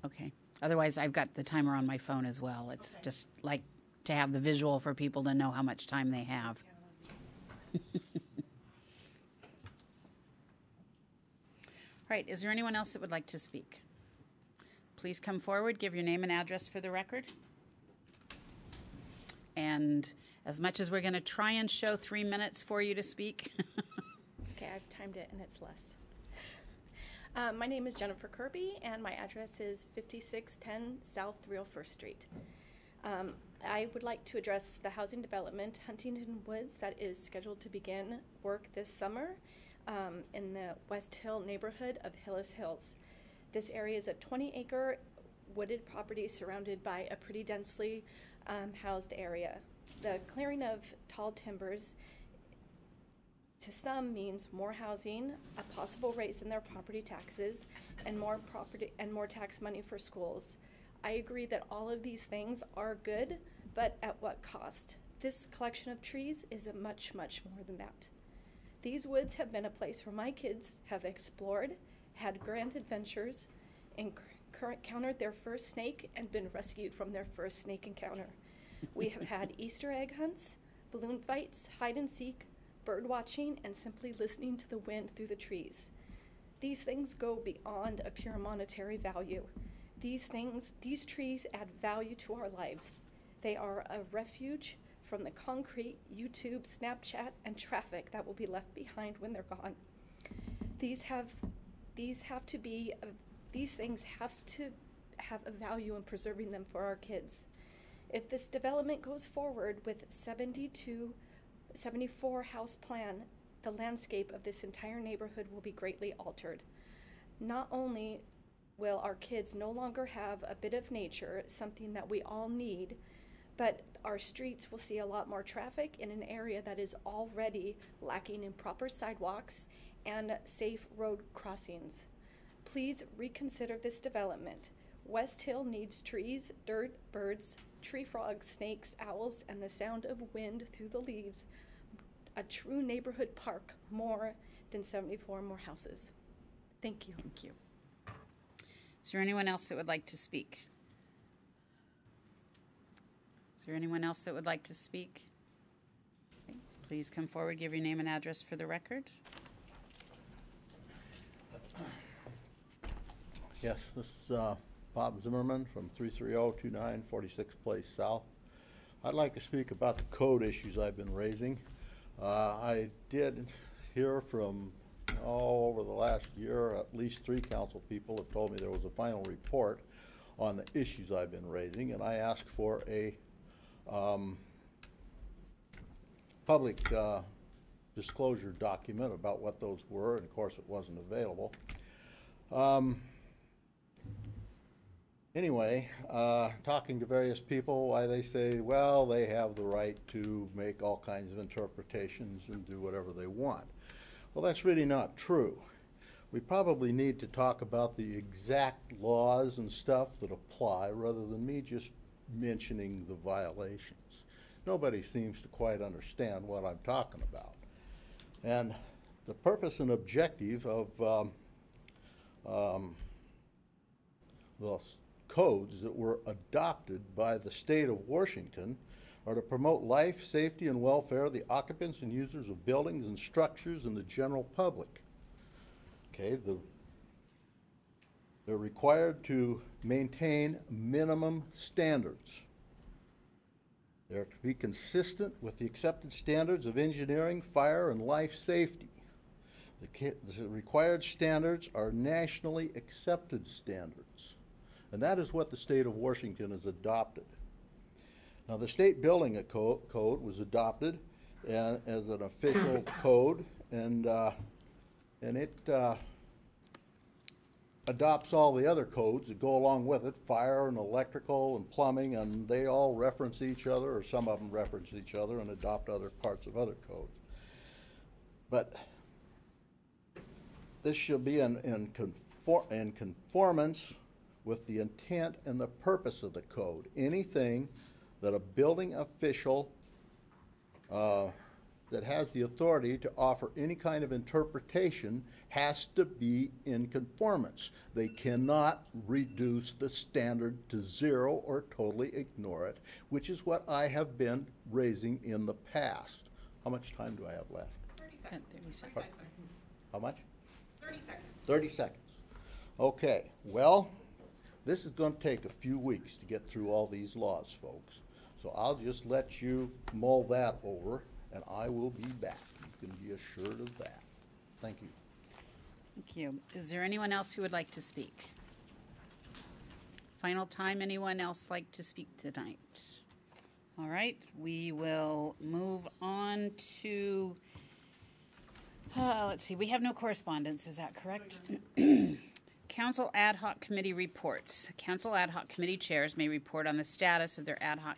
Okay. Otherwise, I've got the timer on my phone as well. It's just like to have the visual for people to know how much time they have. All right, is there anyone else that would like to speak? Please come forward, give your name and address for the record. And as much as we're going to try and show 3 minutes for you to speak. It's okay, I've timed it and it's less. My name is Jennifer Kirby and my address is 5610 South 301st Street. I would like to address the housing development Huntington Woods that is scheduled to begin work this summer in the West Hill neighborhood of Hillis Hills. This area is a 20-acre wooded property surrounded by a pretty densely housed area. The clearing of tall timbers to some means more housing, a possible raise in their property taxes, and more tax money for schools. I agree that all of these things are good, but at what cost? This collection of trees is much, much more than that. These woods have been a place where my kids have explored, had grand adventures, encountered their first snake, and been rescued from their first snake encounter. We have had Easter egg hunts, balloon fights, hide and seek, bird watching, and simply listening to the wind through the trees. These things go beyond a pure monetary value. These trees add value to our lives. They are a refuge from the concrete, YouTube, Snapchat, and traffic that will be left behind when they're gone. These things have to have a value in preserving them for our kids. If this development goes forward with 74 house plan, the landscape of this entire neighborhood will be greatly altered. Not only will our kids no longer have a bit of nature, something that we all need, but our streets will see a lot more traffic in an area that is already lacking in proper sidewalks and safe road crossings. Please reconsider this development. West Hill needs trees, dirt, birds, tree frogs, snakes, owls, and the sound of wind through the leaves. A true neighborhood park, more than 74 more houses. Thank you. Thank you. Is there anyone else that would like to speak? Is there anyone else that would like to speak? Okay. Please come forward, give your name and address for the record. Yes, this is Bob Zimmerman from 33029 46th Place South. I'd like to speak about the code issues I've been raising. I did hear from over the last year, at least 3 council people have told me there was a final report on the issues I've been raising, and I asked for a public disclosure document about what those were, and of course it wasn't available. Anyway, talking to various people, why they say, well, they have the right to make all kinds of interpretations and do whatever they want. Well, that's really not true. We probably need to talk about the exact laws and stuff that apply rather than me just mentioning the violations. Nobody seems to quite understand what I'm talking about. And the purpose and objective of the codes that were adopted by the state of Washington are to promote life, safety, and welfare of the occupants and users of buildings and structures and the general public. Okay, they're required to maintain minimum standards. They're to be consistent with the accepted standards of engineering, fire, and life safety. The required standards are nationally accepted standards. And that is what the state of Washington has adopted. Now, the state building code was adopted as an official code, and and it adopts all the other codes that go along with it, fire and electrical and plumbing, and they all reference each other, or some of them reference each other and adopt other parts of other codes. But this shall be in conformance with the intent and the purpose of the code. Anything that a building official that has the authority to offer any kind of interpretation has to be in conformance. They cannot reduce the standard to zero or totally ignore it, which is what I have been raising in the past. How much time do I have left? 30 seconds. How much? 30 seconds. 30 seconds. Okay, well, this is going to take a few weeks to get through all these laws, folks. So I'll just let you mull that over, and I will be back. You can be assured of that. Thank you. Thank you. Is there anyone else who would like to speak? Final time, anyone else like to speak tonight? All right, we will move on to, let's see, we have no correspondence, is that correct? Council Ad Hoc Committee reports. Council Ad Hoc Committee chairs may report on the status of their ad hoc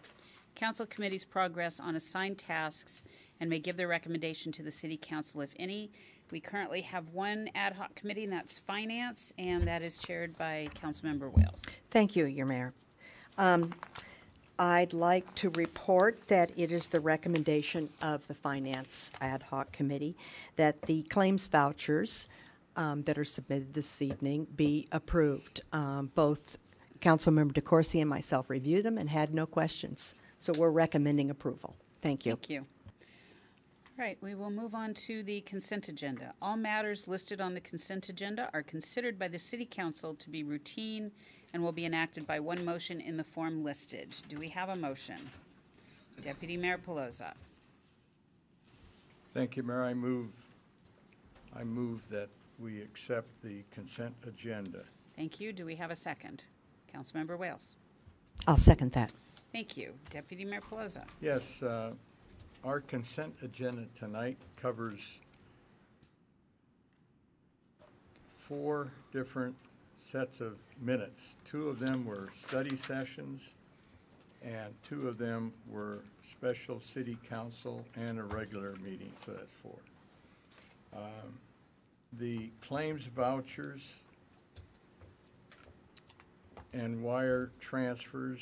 council committee's progress on assigned tasks and may give their recommendation to the City Council, if any. We currently have one ad hoc committee, and that's Finance, and that is chaired by Councilmember Wales. Thank you, Your Mayor. I'd like to report that it is the recommendation of the Finance Ad Hoc Committee that the claims vouchers that are submitted this evening be approved. Both Councilmember DeCoursey and myself reviewed them and had no questions. So we're recommending approval. Thank you. Thank you. All right, we will move on to the consent agenda. All matters listed on the consent agenda are considered by the City Council to be routine and will be enacted by one motion in the form listed. Do we have a motion? Deputy Mayor Pelosa. Thank you, Mayor. I move that we accept the consent agenda. Thank you. Do we have a second? Councilmember Wales. I'll second that. Thank you. Deputy Mayor Pelosa. Yes, our consent agenda tonight covers 4 different sets of minutes. 2 of them were study sessions, and 2 of them were special city council and a regular meeting, so that's 4. The claims vouchers and wire transfers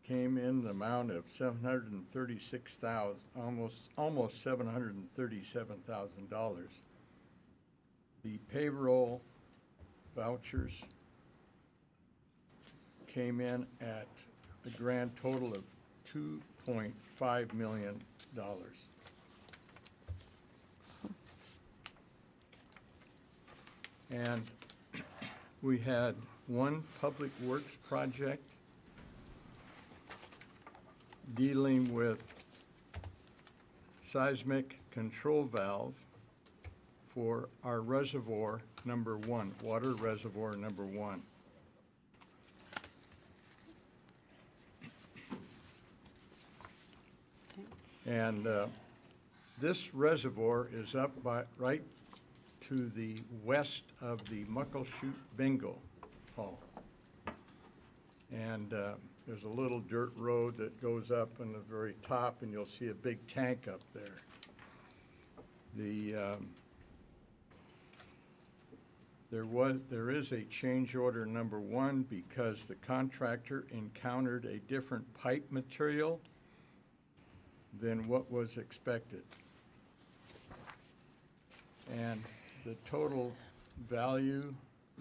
came in the amount of $736,000, almost $737,000. The payroll vouchers came in at a grand total of $2.5 million. And we had one public works project dealing with seismic control valve for our reservoir number 1, water reservoir number 1. And this reservoir is up right to the west of the Muckleshoot Bingo Hall. And there's a little dirt road that goes up on the very top, and you'll see a big tank up there. There is a change order number 1 because the contractor encountered a different pipe material than what was expected. And the total value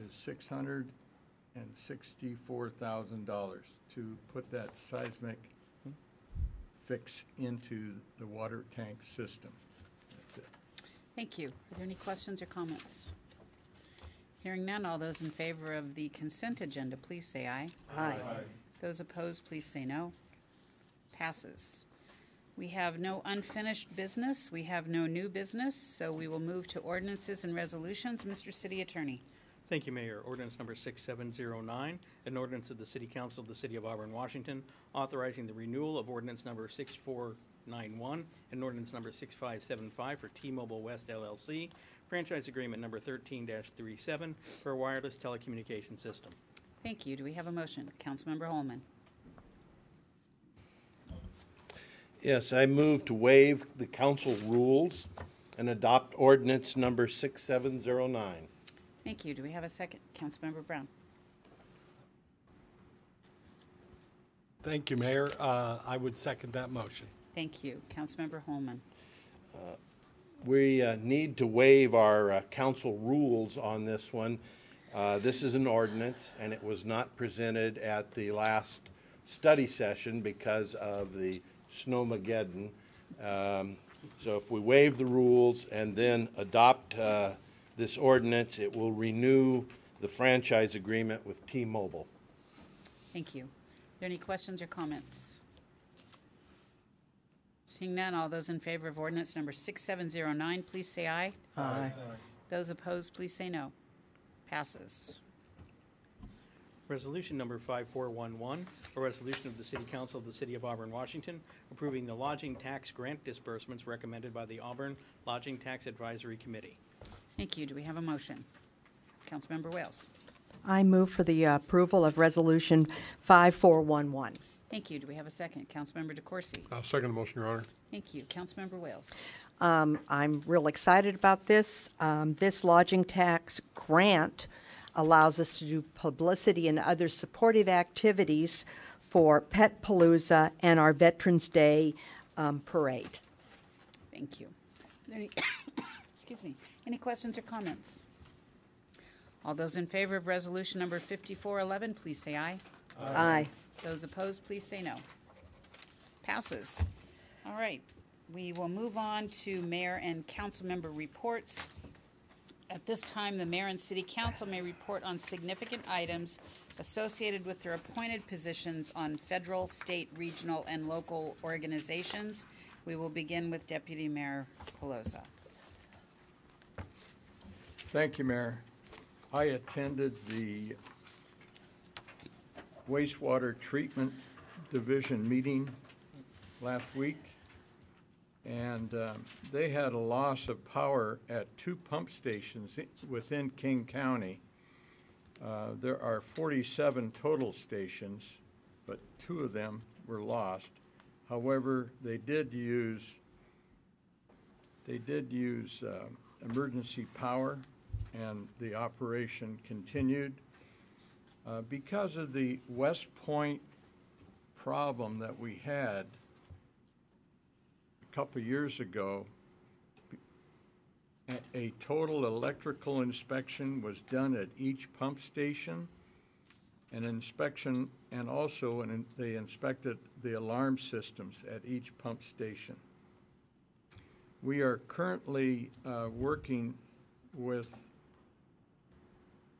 is $664,000 to put that seismic fix into the water tank system. That's it. Thank you. Are there any questions or comments? Hearing none, all those in favor of the consent agenda, please say aye. Aye. Those opposed, please say no. Passes. We have no unfinished business. We have no new business, so we will move to ordinances and resolutions. Mr. City Attorney. Thank you, Mayor. Ordinance number 6709, an ordinance of the City Council of the City of Auburn, Washington, authorizing the renewal of ordinance number 6491 and ordinance number 6575 for T-Mobile West LLC franchise agreement number 13-37 for a wireless telecommunication system. Thank you. Do we have a motion? Councilmember Holman. Yes, I move to waive the council rules and adopt ordinance number 6709. Thank you. Do we have a second? Councilmember Brown. Thank you, Mayor. I would second that motion. Thank you. Councilmember Holman. We need to waive our council rules on this one. This is an ordinance, and it was not presented at the last study session because of the snowmageddon. So if we waive the rules and then adopt this ordinance, it will renew the franchise agreement with T-Mobile. Thank you. Are there any questions or comments? Seeing none, all those in favor of ordinance number 6709, please say aye. Aye. Those opposed, please say no. Passes. Resolution number 5411, a resolution of the City Council of the City of Auburn, Washington, approving the lodging tax grant disbursements recommended by the Auburn Lodging Tax Advisory Committee. Thank you. Do we have a motion? Councilmember Wales. I move for the approval of Resolution 5411. Thank you. Do we have a second? Councilmember DeCoursey. I'll second the motion, Your Honor. Thank you. Councilmember Wales. I'm real excited about this. This lodging tax grant allows us to do publicity and other supportive activities for Pet Palooza and our Veterans Day parade. Thank you. Are there any excuse me. Any questions or comments? All those in favor of resolution number 5411, please say aye. Aye. Those opposed, please say no. Passes. All right. We will move on to mayor and council member reports. At this time, the mayor and city council may report on significant items associated with their appointed positions on federal, state, regional, and local organizations. We will begin with Deputy Mayor Pelosa. Thank you, Mayor. I attended the wastewater treatment division meeting last week, and they had a loss of power at 2 pump stations within King County. There are 47 total stations, but 2 of them were lost. However, they did use emergency power, and the operation continued. Because of the West Point problem that we had a couple years ago, a total electrical inspection was done at each pump station, an inspection, and also they inspected the alarm systems at each pump station. We are currently working with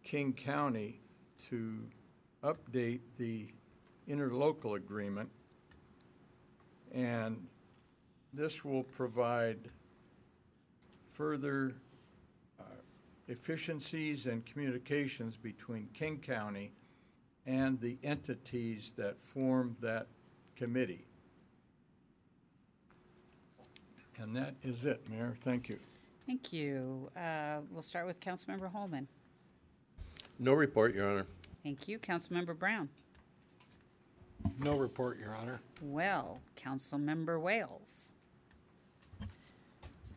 King County to update the interlocal agreement, and this will provide further efficiencies and communications between King County and the entities that form that committee. And that is it, Mayor. Thank you. Thank you. We'll start with Councilmember Holman. No report, Your Honor. Thank you. Councilmember Brown. No report, Your Honor. Well, Councilmember Wales.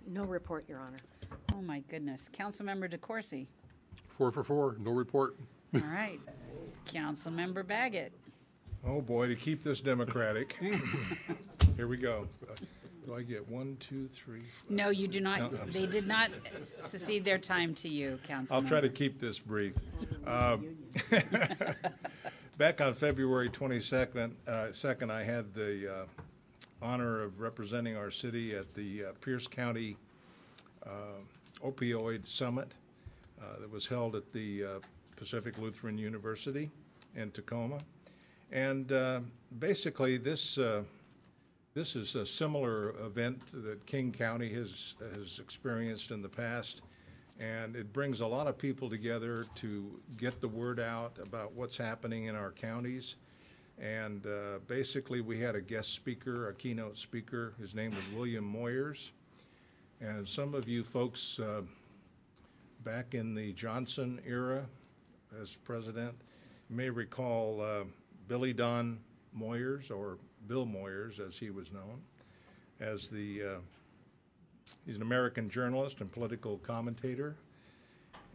No report, Your Honor. Oh, my goodness. Councilmember DeCoursey. 4 for 4, no report. All right. Councilmember Baggett. Oh, boy, to keep this democratic. Here we go. Do I get 1, 2, 3, 4? No, you do not. No, They did not secede their time to you, Councilmember. I'll try to keep this brief. Back on February 22nd, I had the honor of representing our city at the Pierce County Opioid Summit that was held at the Pacific Lutheran University in Tacoma. And basically, this is a similar event that King County has experienced in the past, and it brings a lot of people together to get the word out about what's happening in our counties. And basically, we had a guest speaker, a keynote speaker. His name was William Moyers. And some of you folks back in the Johnson era as president. You may recall Billy Don Moyers, or Bill Moyers as he was known, as he's an American journalist and political commentator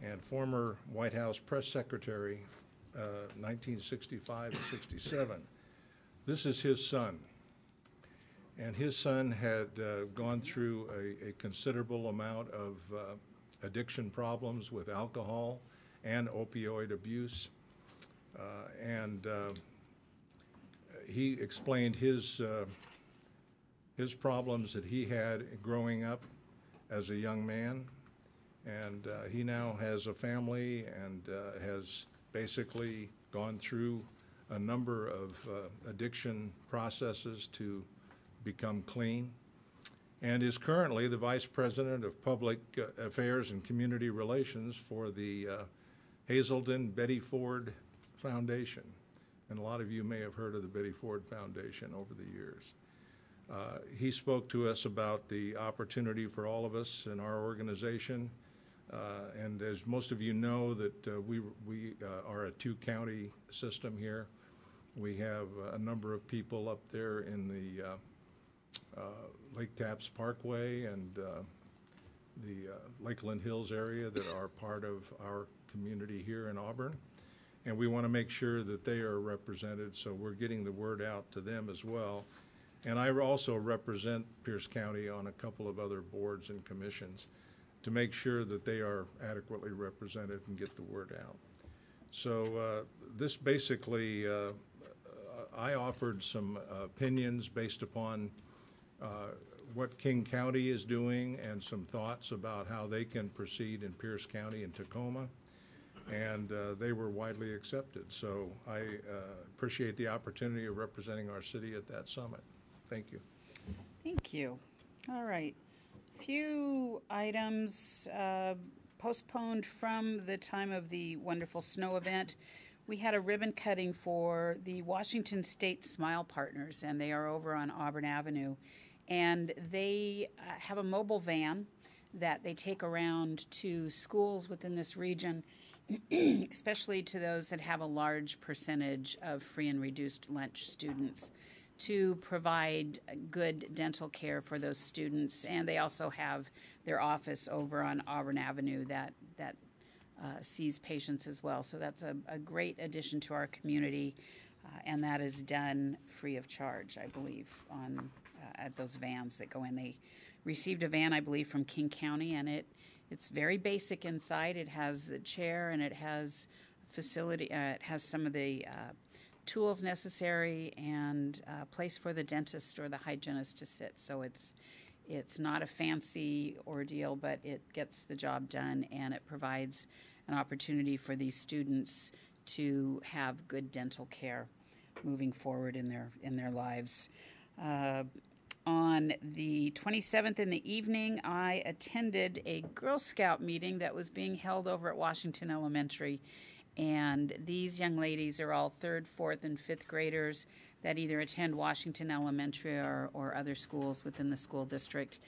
and former White House press secretary, 1965 and 67. This is his son. And his son had gone through a considerable amount of addiction problems with alcohol and opioid abuse. He explained his problems that he had growing up as a young man. And he now has a family and has basically gone through a number of addiction processes to become clean, and is currently the Vice President of Public Affairs and Community Relations for the Hazelden Betty Ford Foundation. And a lot of you may have heard of the Betty Ford Foundation over the years. He spoke to us about the opportunity for all of us in our organization. And as most of you know, that we are a two-county system here. We have a number of people up there in the Lake Tapps Parkway and the Lakeland Hills area that are part of our community here in Auburn. And we want to make sure that they are represented, so we're getting the word out to them as well. And I also represent Pierce County on a couple of other boards and commissions to make sure that they are adequately represented and get the word out. So this basically, I offered some opinions based upon what King County is doing and some thoughts about how they can proceed in Pierce County and Tacoma, and they were widely accepted. So I appreciate the opportunity of representing our city at that summit. Thank you. Thank you. All right. Few items postponed from the time of the wonderful snow event. We had a ribbon cutting for the Washington State Smile Partners, and they are over on Auburn Avenue. And they have a mobile van that they take around to schools within this region, especially to those that have a large percentage of free and reduced lunch students, to provide good dental care for those students. And they also have their office over on Auburn Avenue that sees patients as well. So that's a great addition to our community, and that is done free of charge, I believe, on at those vans that go in. They received a van, I believe, from King County, and it's very basic inside. It has a chair, and it has facility. It has some of the tools necessary, and a place for the dentist or the hygienist to sit. So it's not a fancy ordeal, but it gets the job done, and it provides an opportunity for these students to have good dental care moving forward in their lives. On the 27th in the evening, I attended a Girl Scout meeting that was being held over at Washington Elementary. And these young ladies are all 3rd, 4th, and 5th graders that either attend Washington Elementary or other schools within the school district.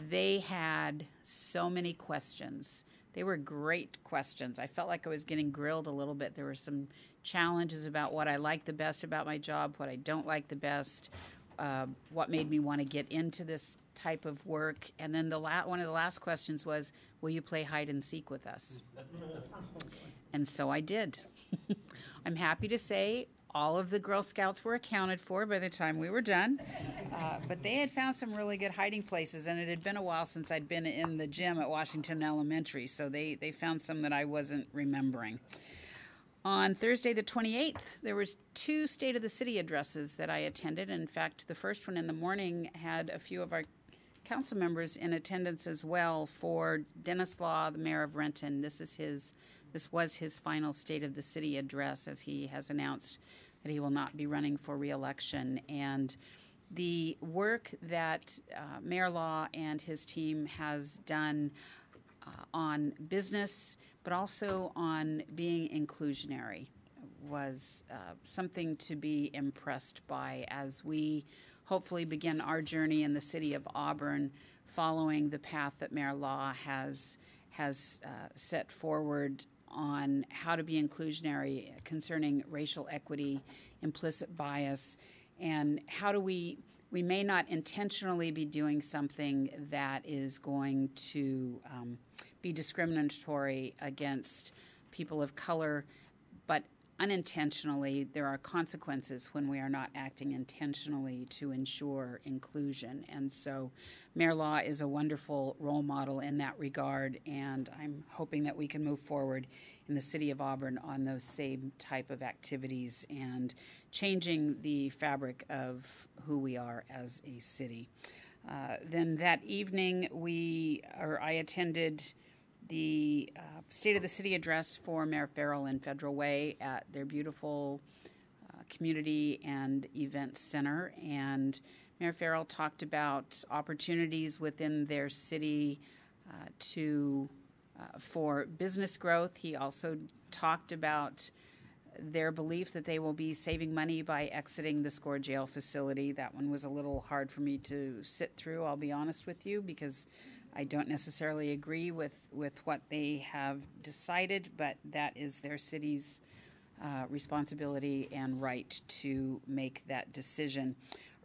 They had so many questions. They were great questions. I felt like I was getting grilled a little bit. There were some challenges about what I like the best about my job, what I don't like the best, what made me want to get into this type of work. And then one of the last questions was, will you play hide and seek with us? And so I did. I'm happy to say all of the Girl Scouts were accounted for by the time we were done. But they had found some really good hiding places, and it had been a while since I'd been in the gym at Washington Elementary, so they found some that I wasn't remembering. On Thursday the 28th, there was 2 State of the City addresses that I attended. In fact, the first one in the morning had a few of our council members in attendance as well for Dennis Law, the mayor of Renton. This was his final State of the City address, as he has announced that he will not be running for re-election. And the work that Mayor Law and his team has done on business, but also on being inclusionary, was something to be impressed by as we hopefully begin our journey in the city of Auburn, following the path that Mayor Law has has set forward on how to be inclusionary concerning racial equity, implicit bias, and how do we may not intentionally be doing something that is going to be discriminatory against people of color, but unintentionally there are consequences when we are not acting intentionally to ensure inclusion. And so Mayor Law is a wonderful role model in that regard, and I'm hoping that we can move forward in the city of Auburn on those same type of activities and changing the fabric of who we are as a city. Then that evening I attended the State of the City address for Mayor Farrell in Federal Way at their beautiful community and events center. And Mayor Farrell talked about opportunities within their city for business growth. He also talked about their belief that they will be saving money by exiting the Score Jail facility. That one was a little hard for me to sit through, I'll be honest with you, because I don't necessarily agree with what they have decided, but that is their city's responsibility and right to make that decision.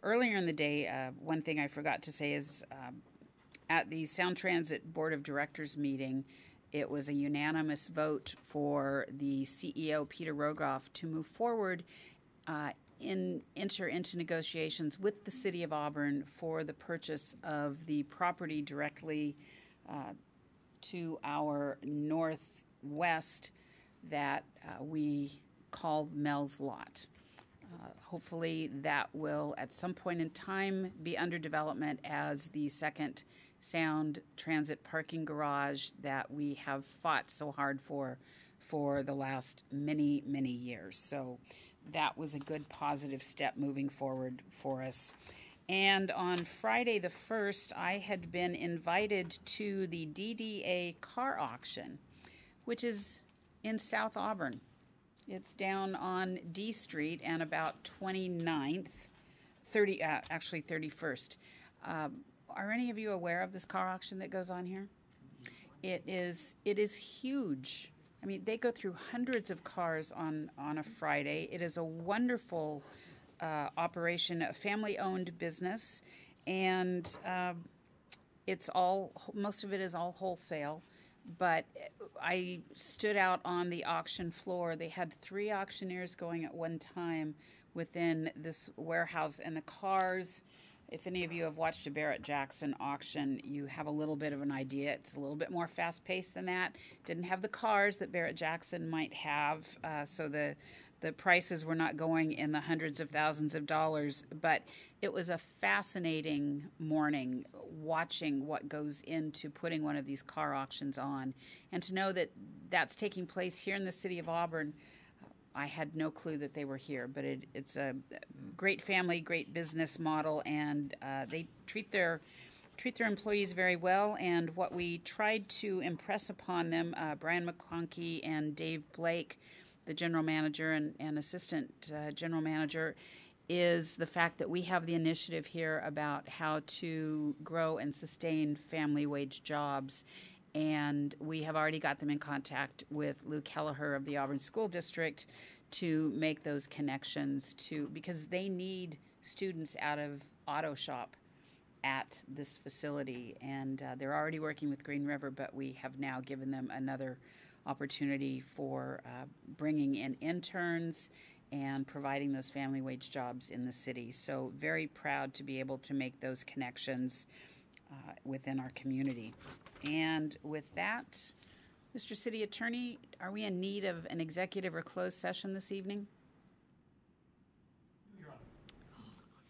Earlier in the day, one thing I forgot to say is at the Sound Transit Board of Directors meeting, it was a unanimous vote for the CEO, Peter Rogoff, to move forward enter into negotiations with the City of Auburn for the purchase of the property directly to our northwest that we call Mel's Lot. Hopefully that will at some point in time be under development as the second Sound Transit parking garage that we have fought so hard for the last many, many years. So that was a good positive step moving forward for us. And on Friday the 1st, I had been invited to the DDA car auction, which is in South Auburn. It's down on D Street and about 29th, 31st. Are any of you aware of this car auction that goes on here? It is huge. I mean, they go through hundreds of cars on a Friday. It is a wonderful operation, a family-owned business, and most of it is all wholesale. But I stood out on the auction floor. They had 3 auctioneers going at one time within this warehouse, and the cars. If any of you have watched a Barrett-Jackson auction, you have a little bit of an idea. It's a little bit more fast-paced than that. Didn't have the cars that Barrett-Jackson might have, so the prices were not going in the hundreds of thousands of dollars. But it was a fascinating morning watching what goes into putting one of these car auctions on. And to know that that's taking place here in the city of Auburn, I had no clue that they were here, but it's a great family, great business model, and they treat their employees very well. And what we tried to impress upon them, Brian McConkey and Dave Blake, the general manager and assistant general manager, is the fact that we have the initiative here about how to grow and sustain family wage jobs. And we have already got them in contact with Lou Kelleher of the Auburn School District to make those connections because they need students out of auto shop at this facility. And they're already working with Green River, but we have now given them another opportunity for bringing in interns and providing those family wage jobs in the city. So very proud to be able to make those connections within our community. And with that, Mr. City Attorney, are we in need of an executive or closed session this evening?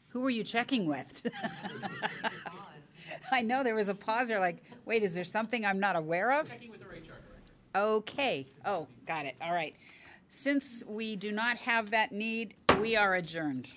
Who were you checking with? I know there was a pause there like, wait, is there something I'm not aware of? Checking with our HR director. Okay. Oh, got it. All right. Since we do not have that need, we are adjourned.